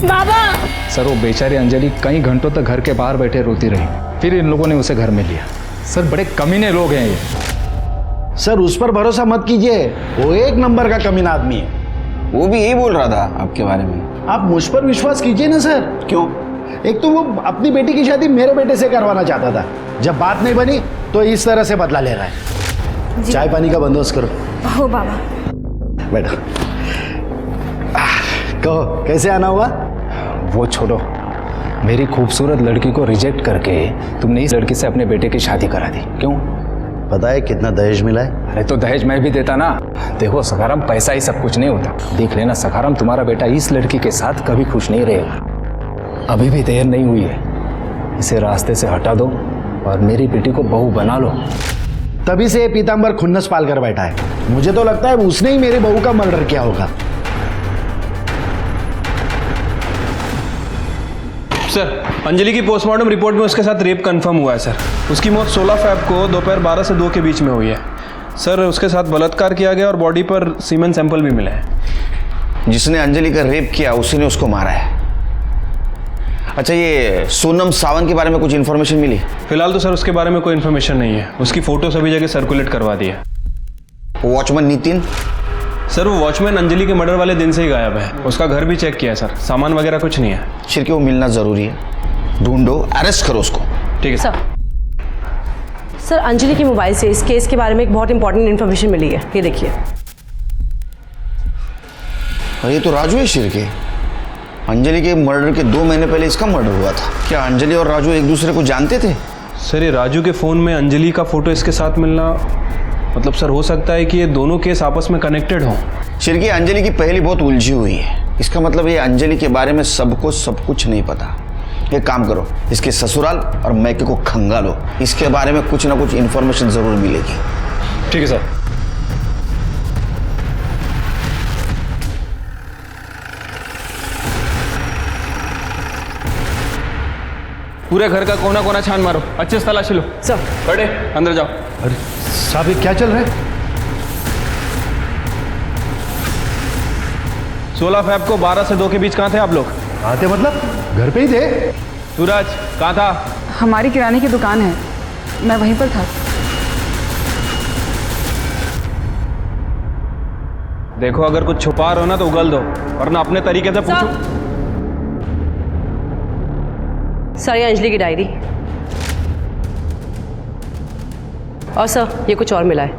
बाबा। सर वो बेचारी अंजलि कई घंटों तक घर के बाहर बैठे रोती रही, फिर इन लोगों ने उसे घर में लिया। सर बड़े कमीने लोग हैं ये। सर उस पर भरोसा मत कीजिए, वो एक नंबर का कमीना आदमी है। वो भी यही बोल रहा था आपके बारे में। आप मुझ पर विश्वास कीजिए ना सर। क्यों? एक तो वो अपनी बेटी की शादी मेरे बेटे से करवाना चाहता था, जब बात नहीं बनी तो इस तरह से बदला ले रहा है। चाय पानी का बंदोबस्त करो। हो बाबा। बैठो। कहो कैसे आना हुआ? वो छोड़ो, मेरी खूबसूरत लड़की को रिजेक्ट करके तुमने इस लड़की से अपने बेटे की शादी करा दी, क्यों? पता है कितना दहेज मिला है? अरे तो दहेज मैं भी देता ना। देखो सखाराम, पैसा ही सब कुछ नहीं होता। देख लेना सखाराम, तुम्हारा बेटा इस लड़की के साथ कभी खुश नहीं रहेगा। अभी भी देर नहीं हुई है, इसे रास्ते से हटा दो और मेरी बेटी को बहू बना लो। तभी से ये पीतांबर खुन्नस पाल कर बैठा है। मुझे तो लगता है उसने ही मेरी बहू का मर्डर किया होगा। सर अंजलि की पोस्टमार्टम रिपोर्ट में उसके साथ रेप कंफर्म हुआ है सर। उसकी मौत 16 फ़रवरी को दोपहर 12 से 2 के बीच में हुई है। सर उसके साथ बलात्कार किया गया और बॉडी पर सीमेन सैंपल भी मिले हैं। जिसने अंजलि का रेप किया उसी ने उसको मारा है। अच्छा, ये सोनम सावंत के बारे में कुछ इन्फॉर्मेशन मिली? फिलहाल तो सर उसके बारे में कोई इन्फॉर्मेशन नहीं है। उसकी फोटो सभी जगह सर्कुलेट करवा दी है। वॉचमैन नितिन? सर वो वॉचमैन अंजलि के मर्डर वाले दिन से ही गायब है। उसका घर भी चेक किया है सर, सामान वगैरह कुछ नहीं है। शिरके वो मिलना जरूरी है, ढूंढो, अरेस्ट करो उसको। ठीक है सर। सर अंजलि के मोबाइल से इस केस के बारे में एक बहुत इंपॉर्टेंट इन्फॉर्मेशन मिली है, ये देखिए। ये तो राजू है शिरके। अंजलि के मर्डर के 2 महीने पहले इसका मर्डर हुआ था। क्या अंजलि और राजू एक दूसरे को जानते थे? सर ये राजू के फ़ोन में अंजलि का फोटो इसके साथ मिलना, मतलब सर हो सकता है कि ये दोनों केस आपस में कनेक्टेड हों। शिरके अंजलि की पहली बहुत उलझी हुई है। इसका मतलब ये अंजलि के बारे में सबको सब कुछ नहीं पता। एक काम करो, इसके ससुराल और मैके को खंगालो, इसके बारे में कुछ ना कुछ इन्फॉर्मेशन जरूर मिलेगी। ठीक है सर। पूरे घर का कोना कोना छान मारो, अच्छे से तलाशी लो। सर बड़े अंदर जाओ। अरे साहब ये क्या चल रहा है? 16 फ़रवरी को 12 से 2 के बीच कहाँ थे आप लोग? कहाँ थे मतलब? घर पे ही थे। सूरज कहाँ था? हमारी किराने की दुकान है, मैं वहीं पर था। देखो अगर कुछ छुपा रहे हो ना तो उगल दो, वरना अपने तरीके से पूछो। सर ये अंजलि की डायरी, और सर ये कुछ और मिला है।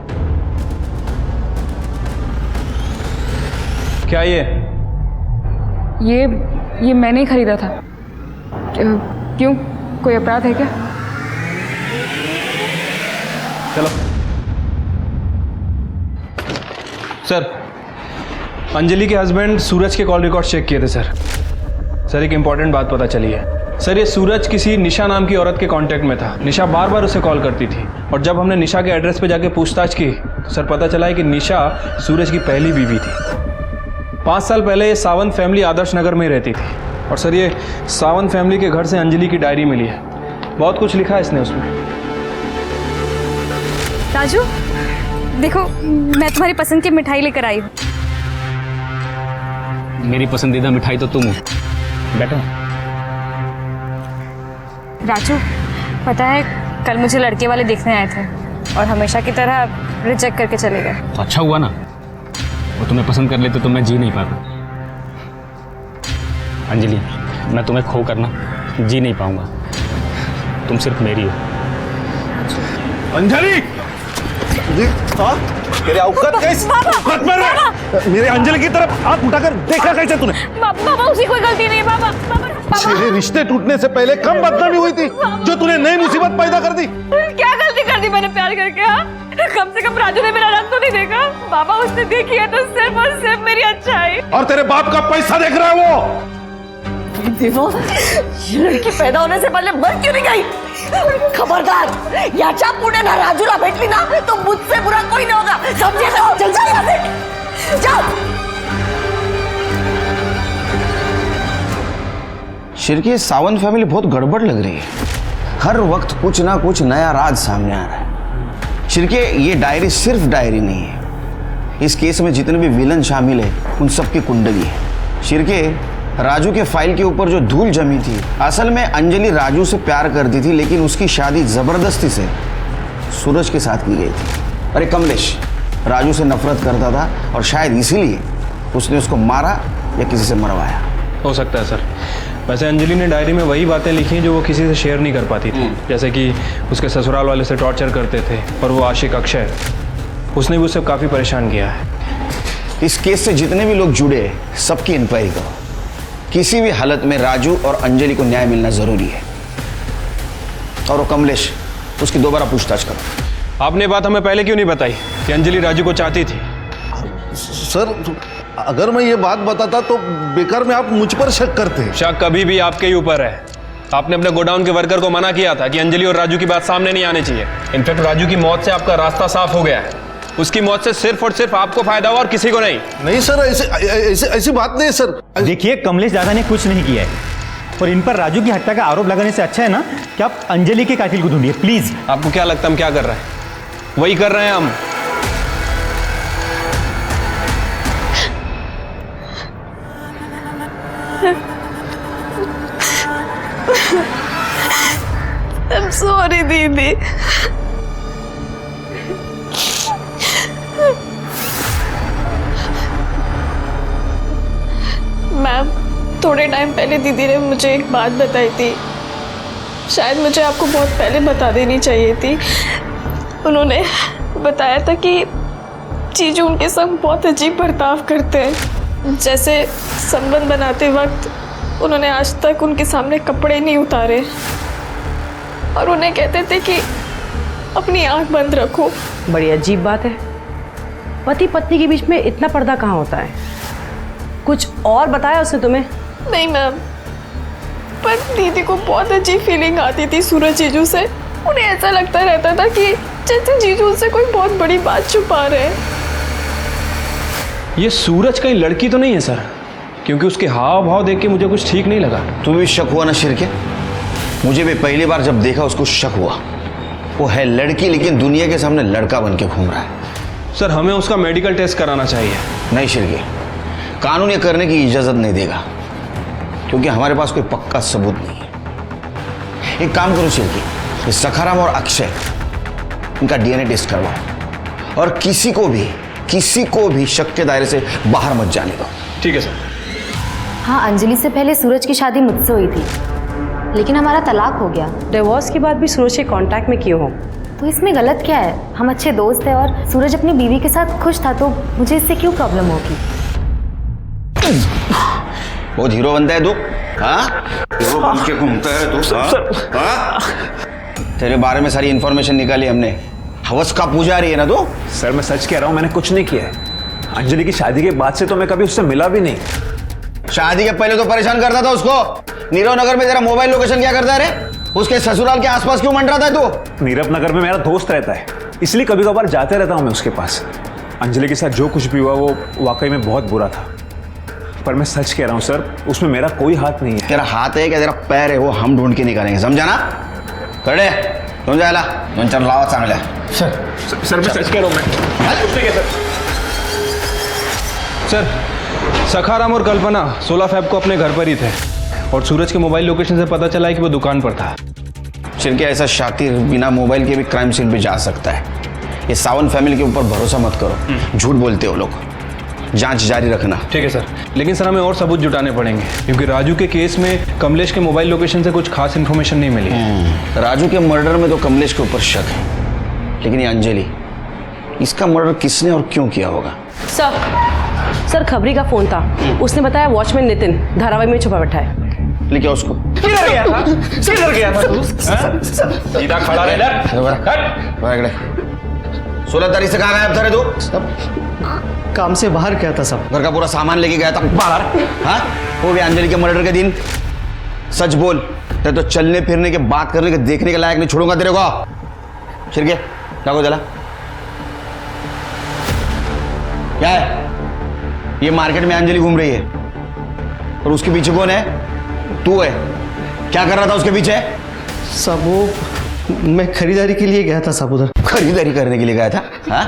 क्या ये मैंने ही खरीदा था। क्यों, कोई अपराध है क्या? चलो सर, अंजलि के हस्बैंड सूरज के कॉल रिकॉर्ड चेक किए थे सर। सर एक इम्पॉर्टेंट बात पता चली है सर। ये सूरज किसी निशा नाम की औरत के कांटेक्ट में था। निशा बार बार उसे कॉल करती थी और जब हमने निशा के एड्रेस पे जाके पूछताछ की तो सर पता चला है कि निशा सूरज की पहली बीवी थी। 5 साल पहले ये सावंत फैमिली आदर्श नगर में रहती थी और सर ये सावंत फैमिली के घर से अंजलि की डायरी मिली है। बहुत कुछ लिखा है इसने उसमें। राजू देखो, मैं तुम्हारी पसंद की मिठाई लेकर आई हूँ। मेरी पसंदीदा मिठाई तो तुम हो। बैठो। राजू पता है, कल मुझे लड़के वाले देखने आए थे और हमेशा की तरह रिजेक्ट करके चले गए। तो अच्छा हुआ ना, वो तुम्हें पसंद कर लेते तो मैं जी नहीं पाता। अंजलि, मैं तुम्हें खो कर ना जी नहीं पाऊंगा। तुम सिर्फ मेरी हो। अंजलि, तेरे औकात कैसे? औकात में रह। मेरे अंजलि की तरफ हाथ उठाकर देखा कैसे तूने? बाबा उसकी कोई गलती नहीं है। बाबा तेरे रिश्ते टूटने से पहले कम बदनामी हुई थी जो तूने नई मुसीबत पैदा कर दी। क्या गलती कर दी मैंने प्यार करके? हाँ, कम से कम राजू ने मेरा रंग तो नहीं देखा। बाबा उसने देखी है तो सिर्फ और सिर्फ मेरी अच्छाई। और तेरे बाप का पैसा देख रहा है वो। ये लड़की पैदा होने से पहले मर क्यों नहीं गई? खबरदार, याच्या पुढे ना राजूला भेटली ना तो मुझसे बुरा कोई नहीं होगा, समझे ना? चल जा यहाँ से, जाओ। शिरके, सावंत फैमिली बहुत गड़बड़ लग रही है। हर वक्त कुछ ना कुछ नया राज सामने आ रहा है। शिरके, ये डायरी सिर्फ डायरी नहीं है। इस केस में जितने भी विलन शामिल है उन सबकी कुंडली है। शिरके, राजू के फाइल के ऊपर जो धूल जमी थी, असल में अंजलि राजू से प्यार करती थी लेकिन उसकी शादी जबरदस्ती से सूरज के साथ की गई थी। अरे कमलेश राजू से नफरत करता था और शायद इसीलिए उसने उसको मारा या किसी से मरवाया। हो सकता है सर। वैसे अंजलि ने डायरी में वही बातें लिखी जो वो किसी से शेयर नहीं कर पाती थी, जैसे कि उसके ससुराल वाले से टॉर्चर करते थे और वो आशिक अक्षय, उसने भी उसे काफ़ी परेशान किया है। इस केस से जितने भी लोग जुड़े हैं सबकी इंक्वायरी करो। किसी भी हालत में राजू और अंजलि को न्याय मिलना जरूरी है। और वो कमलेश, उसकी दोबारा पूछताछ करो। आपने बात हमें पहले क्यों नहीं बताई कि अंजलि राजू को चाहती थी? सर, अगर मैं ये बात बताता तो बेकार में आप मुझ पर शक करते। शक कभी भी आपके ही ऊपर है। आपने अपने गोडाउन के वर्कर को मना किया था कि अंजलि और राजू की बात सामने नहीं आनी चाहिए। इनफैक्ट राजू की मौत से आपका रास्ता साफ हो गया है। उसकी मौत से सिर्फ और सिर्फ आपको फायदा हुआ और किसी को नहीं। नहीं सर, ऐसी बात नहीं है सर। देखिए, कमलेश दादा ने कुछ नहीं किया है और इन पर राजू की हत्या का आरोप लगाने से अच्छा है ना कि आप अंजलि के कातिल को ढूंढिए प्लीज। आपको क्या लगता है हम क्या कर रहे हैं? वही कर रहे हैं हम। I'm sorry दीदी। मैम, थोड़े टाइम पहले दीदी ने मुझे एक बात बताई थी, शायद मुझे आपको बहुत पहले बता देनी चाहिए थी। उन्होंने बताया था कि जीजू उनके संग बहुत अजीब बर्ताव करते हैं। जैसे संबंध बनाते वक्त उन्होंने आज तक उनके सामने कपड़े नहीं उतारे और उन्हें कहते थे कि अपनी आंख बंद रखो। बड़ी अजीब बात है। पति पत्नी के बीच में इतना पर्दा कहाँ होता है? कुछ और बताया उसने तुम्हें? नहीं मैम, पर दीदी को बहुत अजीब फीलिंग आती थी सूरज जीजू से। उन्हें ऐसा लगता रहता था कि जैसे जीजू उनसे कोई बहुत बड़ी बात छुपा रहे हैं। ये सूरज कहीं लड़की तो नहीं है सर? क्योंकि उसके हाव भाव देख के मुझे कुछ ठीक नहीं लगा। तुम्हें भी शक हुआ ना शिरके? मुझे भी पहली बार जब देखा उसको शक हुआ। वो है लड़की लेकिन दुनिया के सामने लड़का बन के घूम रहा है। सर, हमें उसका मेडिकल टेस्ट कराना चाहिए। नहीं शिरके, कानून ये करने की इजाजत नहीं देगा क्योंकि हमारे पास कोई पक्का सबूत नहीं है। एक काम करो शिरके, ये सखाराम और अक्षय, इनका डीएनए टेस्ट करवाओ और किसी को भी शक के दायरे से बाहर मत जाने दो। ठीक है सर। हाँ, अंजलि से पहले सूरज की शादी मुझसे हुई थी लेकिन हमारा तलाक हो गया। डिवोर्स के बाद भी सूरज के कांटेक्ट में क्यों हो? तो इसमें गलत क्या है? हम अच्छे दोस्त हैं और सूरज अपनी बीवी के साथ खुश था, तो मुझे इससे क्यों प्रॉब्लम होगी? बहुत हीरो बनता है तू। हाँ, हीरो बन के घूमता है तू। हाँ? तेरे बारे में सारी इंफॉर्मेशन निकाली हमने। हवस का पुजारी है ना तू? सर, मैं सच कह रहा हूँ, मैंने कुछ नहीं किया है। अंजलि की शादी के बाद से तो मैं कभी उससे मिला भी नहीं। शादी के पहले तो परेशान करता था उसको। नीरव नगर में तेरा मोबाइल लोकेशन क्या करता है रे? उसके ससुराल के आसपास क्यों मंडरा था तू? नीरव नगर में मेरा दोस्त रहता है, इसलिए कभी कभार जाते रहता हूँ मैं उसके पास। अंजलि के साथ जो कुछ भी हुआ वो वाकई में बहुत बुरा था, पर मैं सच कह रहा हूँ सर, उसमें मेरा कोई हाथ नहीं है। तेरा हाथ है क्या तेरा पैर है वो हम ढूंढ के निकालेंगे, समझा ना? कड़े तुम जायला दोन चार लावा चांगल्या। सर मैं सच कह रहा हूँ मैं। सर सखाराम और कल्पना 16 फैब को अपने घर पर ही थे और सूरज के मोबाइल लोकेशन से पता चला है कि वो दुकान पर था। शिरके ऐसा शातिर बिना मोबाइल के भी क्राइम सीन पे जा सकता है। ये सावन फैमिली के ऊपर भरोसा मत करो, झूठ बोलते हो लोग। जांच जारी रखना। ठीक है सर, लेकिन सर हमें और सबूत जुटाने पड़ेंगे क्योंकि राजू के केस में कमलेश के मोबाइल लोकेशन से कुछ खास इन्फॉर्मेशन नहीं मिली। राजू के मर्डर में तो कमलेश के ऊपर शक है, लेकिन ये अंजलि, इसका मर्डर किसने और क्यों किया होगा? सर खबरी का फोन था, उसने बताया वॉचमैन नितिन धारावाही में छुपा बैठा है। लेके उसको। किधर गया था? किधर गया था तू? सीधा खड़ा रह इधर। 16 तारीख से कहाँ गायब था रे तू? काम से बाहर गया था सब। घर का पूरा सामान लेके गया था बाहर। हाँ, वो भी अंजलि के मर्डर के दिन। सच बोल, तेरे तो चलने फिरने के, बात करने के, देखने के लायक नहीं छोड़ूंगा तेरे को। शिरके जागो जला। क्या है ये? मार्केट में अंजलि घूम रही है और उसके पीछे कौन है? तू है। क्या कर रहा था उसके पीछे? सब वो मैं खरीदारी के लिए गया था सब उधर। खरीदारी करने के लिए गया था? हाँ,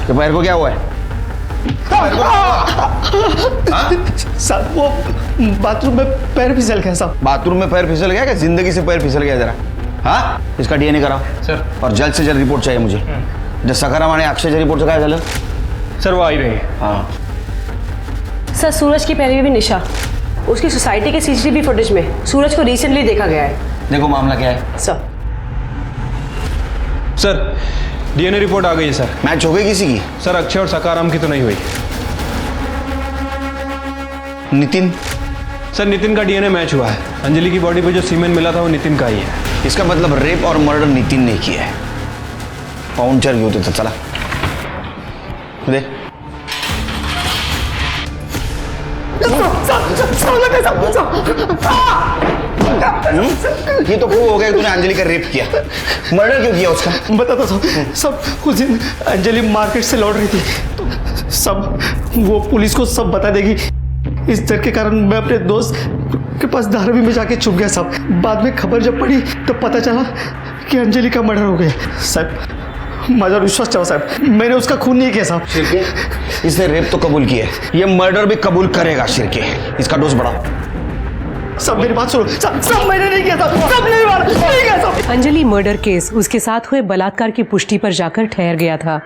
तो पैर को क्या हुआ है? साहब वो बाथरूम में पैर फिसल गया साहब। बाथरूम में पैर फिसल गया? क्या जिंदगी से पैर फिसल गया जरा? हाँ, इसका डीएनए कराओ सर, और जल्द से जल्द रिपोर्ट चाहिए मुझे। जब सखाराम आणि अक्षय रिपोर्ट काय झालं? सर वो आई रही है। हाँ सर सूरज की पहले भी निशा, उसकी सोसाइटी के सीसीटीवी फुटेज में सूरज को रिसेंटली देखा गया है। देखो मामला क्या है सर। डीएनए रिपोर्ट आ गई है सर। मैच हो गई किसी की? सर अक्षय और सखाराम की तो नहीं हुई। नितिन? सर नितिन का डीएनए मैच हुआ है। अंजलि की बॉडी पे जो सीमेंट मिला था वो नितिन का ही है। इसका मतलब रेप और मर्डर नितिन ने किया है। पाउंचर घेऊ तिथं, चला दे। ये तो प्रूव हो गया तूने अंजलि का रेप किया। मर्डर क्यों किया उसका? बताता सब उस दिन अंजलि मार्केट से लौट रही थी तो सब वो पुलिस को सब बता देगी। इस डर के कारण मैं अपने दोस्त के पास धारावी में जाके छुप गया साहब। बाद में खबर जब पड़ी तो पता चला कि अंजलि का मर्डर हो गया। साहब माझा विश्वास ठेवा साहब, मैंने उसका खून नहीं किया साहब। शिरके, इसने रेप तो कबूल किया है, ये मर्डर भी कबूल करेगा। शिरके, इसका डोज बढ़ाओ। सब मेरी बात सुनो, सब मैंने नहीं किया था, सब नहीं मारा, नहीं किया सब। अंजलि मर्डर केस उसके साथ हुए बलात्कार की पुष्टि पर जाकर ठहर गया था।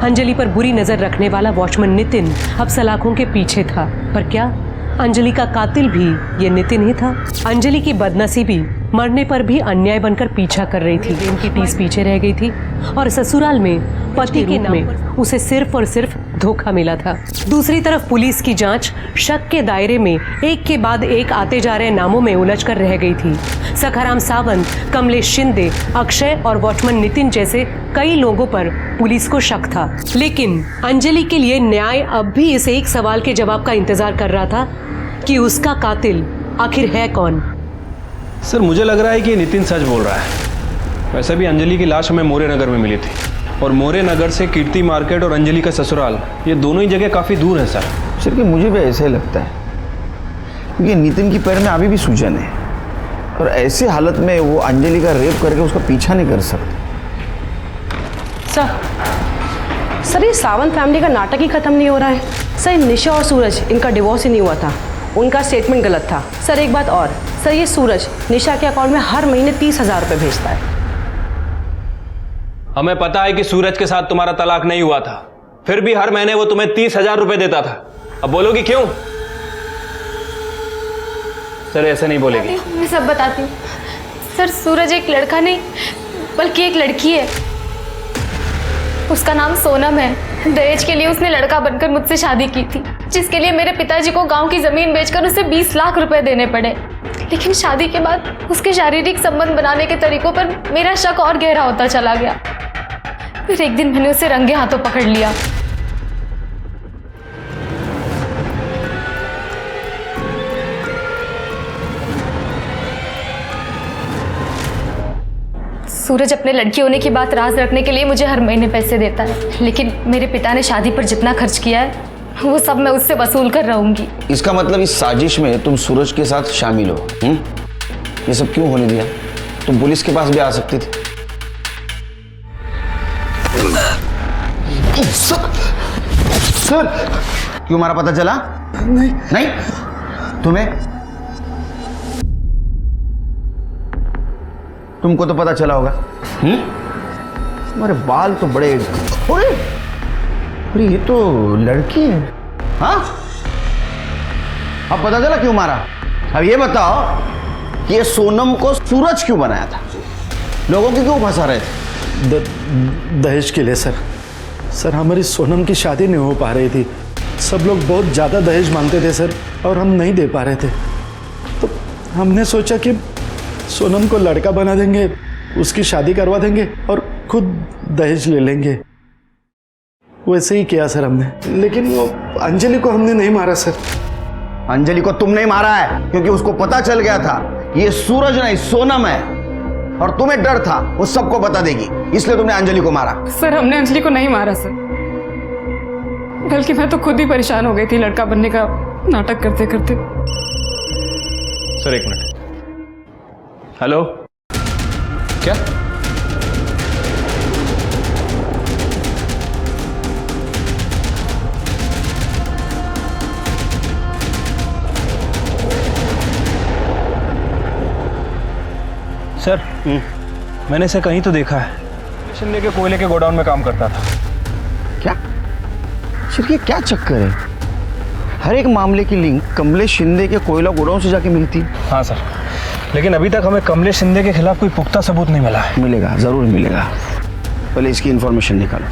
अंजलि पर बुरी नजर रखने वाला वॉचमैन नितिन अब सलाखों के पीछे था। पर क्या अंजलि का कातिल भी ये नितिन ही था? अंजलि की बदनसीबी मरने पर भी अन्याय बनकर पीछा कर रही थी। प्रेम की टीस पीछे रह गई थी और ससुराल में पति के नाम में उसे सिर्फ और सिर्फ धोखा मिला था। दूसरी तरफ पुलिस की जांच शक के दायरे में एक के बाद एक आते जा रहे नामों में उलझ कर रह गई थी। सखाराम सावंत, कमलेश शिंदे, अक्षय और वॉचमैन नितिन जैसे कई लोगों पर पुलिस को शक था। लेकिन अंजलि के लिए न्याय अब भी इस एक सवाल के जवाब का इंतजार कर रहा था कि उसका कातिल आखिर है कौन। सर मुझे लग रहा है कि ये नितिन सच बोल रहा है। वैसे भी अंजलि की लाश हमें मोरे नगर में मिली थी और मोरे नगर से कीर्ति मार्केट और अंजलि का ससुराल ये दोनों ही जगह काफ़ी दूर है सर। सर कि मुझे भी ऐसा ही लगता है क्योंकि नितिन की पैर में अभी भी सूजन है और ऐसी हालत में वो अंजलि का रेप करके उसका पीछा नहीं कर सकते। सर ये सावंत फैमिली का नाटक ही खत्म नहीं हो रहा है। सर निशा और सूरज इनका डिवोर्स ही नहीं हुआ था, उनका स्टेटमेंट गलत था। सर एक बात और, सर ये सूरज निशा के अकाउंट में हर महीने 30,000 रुपये भेजता है। हमें पता है कि सूरज के साथ तुम्हारा तलाक नहीं हुआ था, फिर भी हर महीने वो तुम्हें 30,000 रुपये देता था। अब बोलोगी क्यों? सर ऐसे नहीं बोलेगी। मैं सब बताती हूँ सर। सूरज एक लड़का नहीं बल्कि एक लड़की है। उसका नाम सोनम है। दहेज के लिए उसने लड़का बनकर मुझसे शादी की थी, जिसके लिए मेरे पिताजी को गांव की जमीन बेचकर उसे 20 लाख रुपए देने पड़े। लेकिन शादी के बाद उसके शारीरिक संबंध बनाने के तरीकों पर मेरा शक और गहरा होता चला गया। फिर एक दिन मैंने उसे रंगे हाथों पकड़ लिया। सूरज अपने लड़की होने की बात राज रखने के लिए मुझे हर महीने पैसे देता है, लेकिन मेरे पिता ने शादी पर जितना खर्च किया है वो सब मैं उससे वसूल कर रहूंगी। इसका मतलब इस साजिश में तुम सूरज के साथ शामिल हो? ये सब क्यों होने दिया? तुम पुलिस के पास भी आ सकती थी। सर, क्यों मारा पता चला? नहीं तुमको तो पता चला होगा। तुम्हारे बाल तो बड़े, अरे ये तो लड़की है। हाँ, अब पता चला क्यों मारा? अब ये बताओ कि ये सोनम को सूरज क्यों बनाया था? लोगों की क्यों फंसा रहे थे? दहेज के लिए सर हमारी सोनम की शादी नहीं हो पा रही थी। सब लोग बहुत ज़्यादा दहेज मांगते थे सर, और हम नहीं दे पा रहे थे। तो हमने सोचा कि सोनम को लड़का बना देंगे, उसकी शादी करवा देंगे और खुद दहेज ले लेंगे। वैसे ही किया सर हमने, लेकिन वो अंजलि को हमने नहीं मारा सर। अंजलि को तुम नहीं मारा है क्योंकि उसको पता चल गया था ये सूरज नहीं सोनम है, और तुम्हें डर था वो सबको बता देगी, इसलिए तुमने अंजलि को मारा। सर हमने अंजलि को नहीं मारा सर, बल्कि मैं तो खुद ही परेशान हो गई थी लड़का बनने का नाटक करते करते। Sir 1 minute. हेलो, क्या? सर मैंने इसे कहीं तो देखा है। शिंदे के कोयले के गोडाउन में काम करता था। क्या? सिर्फ ये क्या चक्कर है? हर एक मामले की लिंक कमलेश शिंदे के कोयला गोडाउन से जाके मिलती। हाँ सर, लेकिन अभी तक हमें कमलेश शिंदे के खिलाफ कोई पुख्ता सबूत नहीं मिला है। मिलेगा, जरूर मिलेगा। पहले इसकी इंफॉर्मेशन निकालो।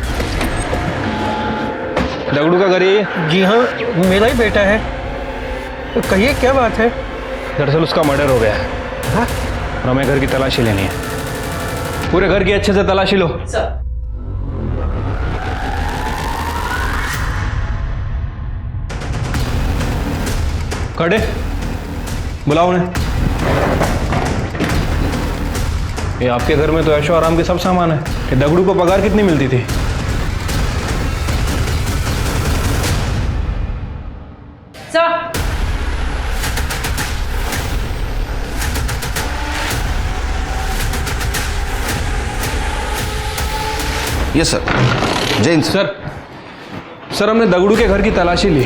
दगड़ू का घर ये? जी हाँ, मेरा ही बेटा है। तो कहिए क्या बात है? दरअसल उसका मर्डर हो गया है। हाँ? और हमें घर की तलाशी लेनी है। पूरे घर की अच्छे से तलाशी लो। खड़े, बुलाओ उन्हें। ये आपके घर में तो ऐशो आराम के सब सामान है। कि दगड़ू को पगार कितनी मिलती थी? Yes sir. जैन सर हमने दगड़ू के घर की तलाशी ली।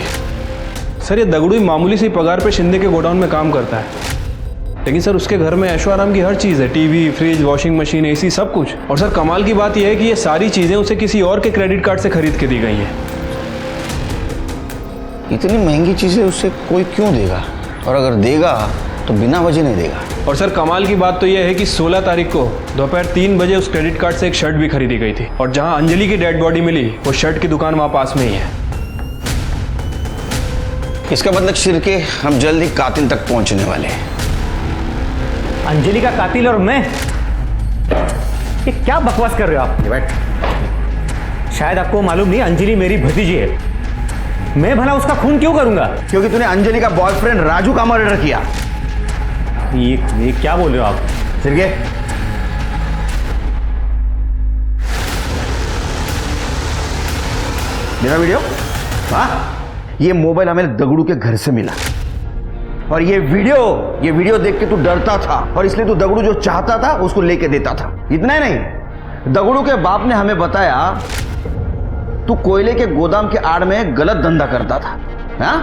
सर ये दगड़ू ही मामूली सी पगार पे शिंदे के गोडाउन में काम करता है, लेकिन सर उसके घर में ऐशो आराम की हर चीज़ है। TV, fridge, washing machine, AC, सब कुछ। और सर कमाल की बात यह है कि ये सारी चीज़ें उसे किसी और के क्रेडिट कार्ड से खरीद के दी गई हैं। इतनी महंगी चीज़ें उससे कोई क्यों देगा? और अगर देगा तो बिना वजह नहीं देगा। और सर कमाल की बात तो यह है कि 16 तारीख को दोपहर 3 बजे उस क्रेडिट कार्ड से एक शर्ट भी खरीदी गई थी, और जहां अंजलि की डेड बॉडी मिली वो शर्ट की दुकान वहां पास में ही है। इसका मतलब शिरके हम जल्द ही कातिल तक पहुंचने वाले हैं। अंजलि का कातिल और मैं? ये क्या बकवास कर रहे हो आप? बैठ। शायद आपको मालूम नहीं, अंजलि मेरी भतीजी है। मैं भला उसका खून क्यों करूंगा? क्योंकि तूने अंजलि का बॉयफ्रेंड राजू का मर्डर किया। ये क्या बोल रहे हो आप? शिरके, मेरा वीडियो? हाँ, ये मोबाइल हमें दगड़ू के घर से मिला, और ये वीडियो देख के तू डरता था, और इसलिए तू दगड़ू जो चाहता था उसको लेके देता था। इतना ही नहीं, दगड़ू के बाप ने हमें बताया तू कोयले के गोदाम के आड़ में गलत धंधा करता था। हाँ,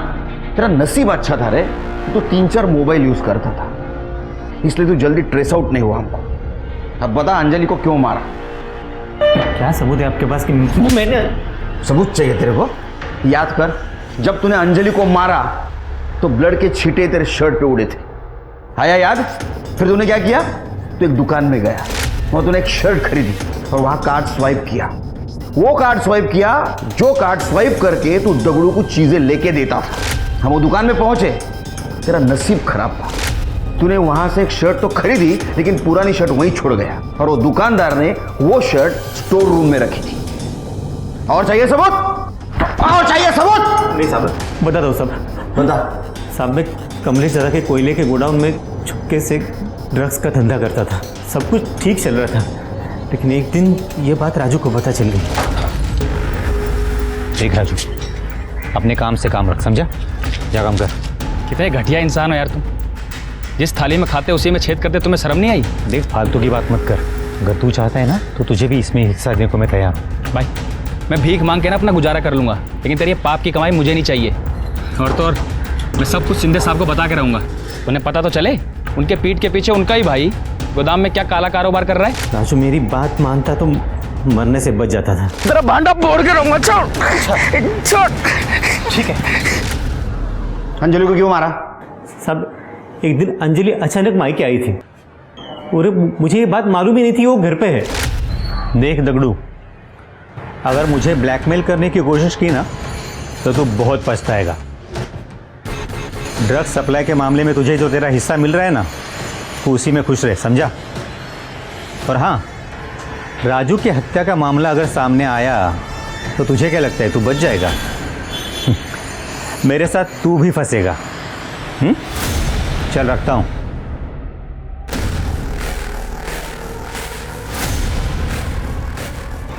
तेरा नसीब अच्छा था रे, तू 3-4 मोबाइल यूज करता था, इसलिए तू जल्दी ट्रेस आउट नहीं हुआ हमको। अब बता अंजलि को क्यों मारा? क्या सबूत है आपके पास कि मैंने? सबूत चाहिए तेरे को? याद कर, जब तूने अंजलि को मारा तो ब्लड के छींटे तेरे शर्ट पे उड़े थे। आया याद? फिर तूने क्या किया? तो एक दुकान में गया, वहां तूने एक शर्ट खरीदी और वहां कार्ड स्वाइप किया। वो कार्ड स्वाइप किया जो कार्ड स्वाइप करके तू दगड़ू को चीजें लेके देता था। हम वो दुकान में पहुंचे, तेरा नसीब खराब था। तूने वहां से एक शर्ट तो खरीदी, लेकिन पुरानी शर्ट वहीं छोड़ गया, और वो दुकानदार ने वो शर्ट स्टोर रूम में रखी थी। और चाहिए सबूत? और चाहिए सबूत? नहीं साहब, बता दो सब। बता साहब, मैं कमलेश दादा के कोयले के गोडाउन में छुपके से ड्रग्स का धंधा करता था। सब कुछ ठीक चल रहा था, लेकिन एक दिन ये बात राजू को पता चल गई। देख राजू, अपने काम से काम रख, समझा? जा काम कर। कितने घटिया इंसान हो यार तुम। जिस थाली में खाते उसी में छेद करते, तुम्हें शर्म नहीं आई? देख, फालतू की बात मत कर। अगर तू चाहता है ना तो तुझे भी इसमें हिस्सा देने को मैं तैयार हूँ। भाई, मैं भीख मांग के ना अपना गुजारा कर लूँगा, लेकिन तेरी पाप की कमाई मुझे नहीं चाहिए। और तो और मैं सब कुछ शिंदे साहब को बता के रहूँगा। उन्हें पता तो चले उनके पीठ के पीछे उनका ही भाई गोदाम में क्या काला कारोबार कर रहा है। राजू मेरी बात मानता तो मरने से बच जाता था। तेरा भांडा फोड़ के रहूँगा। छोड़। ठीक है। अंजलि को क्यों मारा? सब एक दिन अंजलि अचानक मायके आई थी और मुझे ये बात मालूम ही नहीं थी वो घर पे है। देख दगड़ू, अगर मुझे ब्लैकमेल करने की कोशिश की ना तो तू बहुत पछताएगा। ड्रग सप्लाई के मामले में तुझे जो तेरा हिस्सा मिल रहा है ना, तू उसी में खुश रहे, समझा? और हाँ, राजू की हत्या का मामला अगर सामने आया तो तुझे क्या लगता है तू बच जाएगा? मेरे साथ तू भी फंसेगा। चल रखता हूं।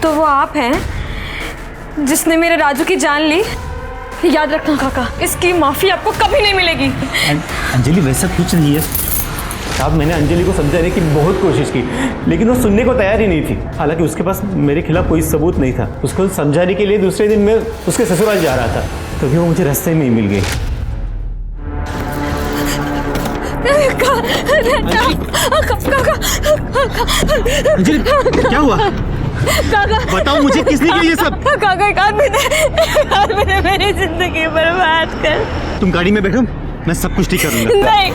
तो वो आप हैं जिसने मेरे राजू की जान ली? याद रखना काका, इसकी माफी आपको कभी नहीं मिलेगी। अंजलि वैसा कुछ नहीं है साहब। मैंने अंजलि को समझाने की बहुत कोशिश की, लेकिन वो सुनने को तैयार ही नहीं थी। हालांकि उसके पास मेरे खिलाफ कोई सबूत नहीं था। उसको समझाने के लिए दूसरे दिन मैं उसके ससुराल जा रहा था, तभी वो मुझे रास्ते में ही मिल गई। अंजलि क्या हुआ? काका बताओ मुझे, किसने किया ये सब? काका एक आदमी ने मेरी जिंदगी बर्बाद कर। तुम गाड़ी में बैठो, मैं सब कुछ ठीक कर लूंगा। नहीं,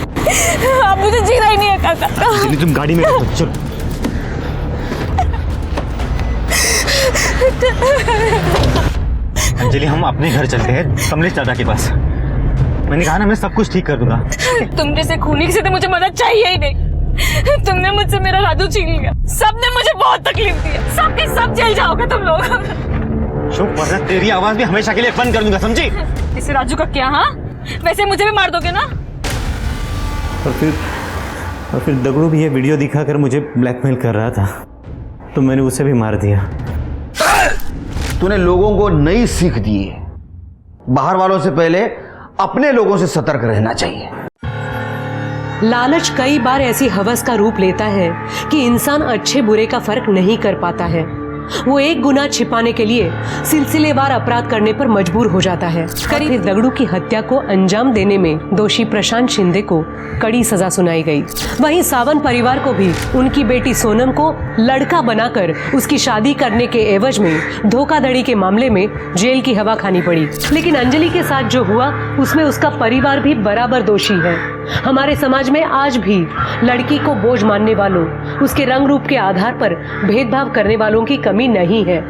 आप मुझे जीना ही नहीं है काका। अंजलि तुम गाड़ी में बैठो, चलो। अंजलि हम अपने घर चलते हैं, कमलेश दादा के पास। मैंने कहा ना मैं सब कुछ ठीक कर दूंगा। तुम जैसे खूनी से तो मुझे मदद चाहिए ही नहीं। तुमने मुझसे मेरा राजू छीन लिया। सबने मुझे बहुत तकलीफ दी है। सबके सब जेल जाओगे तुम लोग। चुप, वरना तेरी आवाज भी हमेशा के लिए बंद कर दूंगा, समझी? इसे राजू का क्या? हाँ, वैसे मुझे भी मार दोगे ना? और फिर दगड़ू भी ये वीडियो दिखाकर मुझे ब्लैकमेल कर रहा था, तो मैंने उसे भी मार दिया। तूने लोगों को नई सीख दी है। बाहर वालों से पहले अपने लोगों से सतर्क रहना चाहिए। लालच कई बार ऐसी हवस का रूप लेता है कि इंसान अच्छे बुरे का फर्क नहीं कर पाता है। वो एक गुनाह छिपाने के लिए सिलसिलेवार अपराध करने पर मजबूर हो जाता है। करीब दगड़ू की हत्या को अंजाम देने में दोषी प्रशांत शिंदे को कड़ी सजा सुनाई गई। वहीं सावंत परिवार को भी उनकी बेटी सोनम को लड़का बनाकर उसकी शादी करने के एवज में धोखाधड़ी के मामले में जेल की हवा खानी पड़ी। लेकिन अंजलि के साथ जो हुआ उसमें उसका परिवार भी बराबर दोषी है। हमारे समाज में आज भी लड़की को बोझ मानने वालों, उसके रंग रूप के आधार पर भेदभाव करने वालों की कमी नहीं है।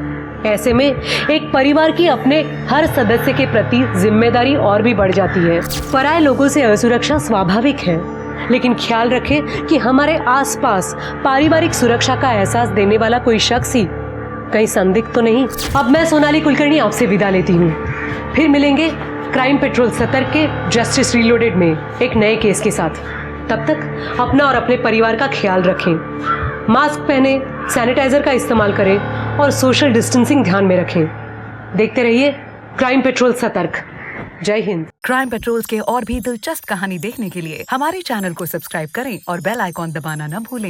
ऐसे में एक परिवार की अपने हर सदस्य के प्रति जिम्मेदारी और भी बढ़ जाती है। पराये लोगों से असुरक्षा स्वाभाविक है, लेकिन ख्याल रखें कि हमारे आसपास पारिवारिक सुरक्षा का एहसास देने वाला कोई शख्स ही कहीं संदिग्ध तो नहीं। अब मैं सोनाली कुलकर्णी आपसे विदा लेती हूँ। फिर मिलेंगे क्राइम पेट्रोल सतर्क के जस्टिस रीलोडेड में एक नए केस के साथ। तब तक अपना और अपने परिवार का ख्याल रखें, मास्क पहने, सैनिटाइजर का इस्तेमाल करें और सोशल डिस्टेंसिंग ध्यान में रखें। देखते रहिए क्राइम पेट्रोल सतर्क। जय हिंद। क्राइम पेट्रोल के और भी दिलचस्प कहानी देखने के लिए हमारे चैनल को सब्सक्राइब करें और बेल आइकॉन दबाना न भूलें।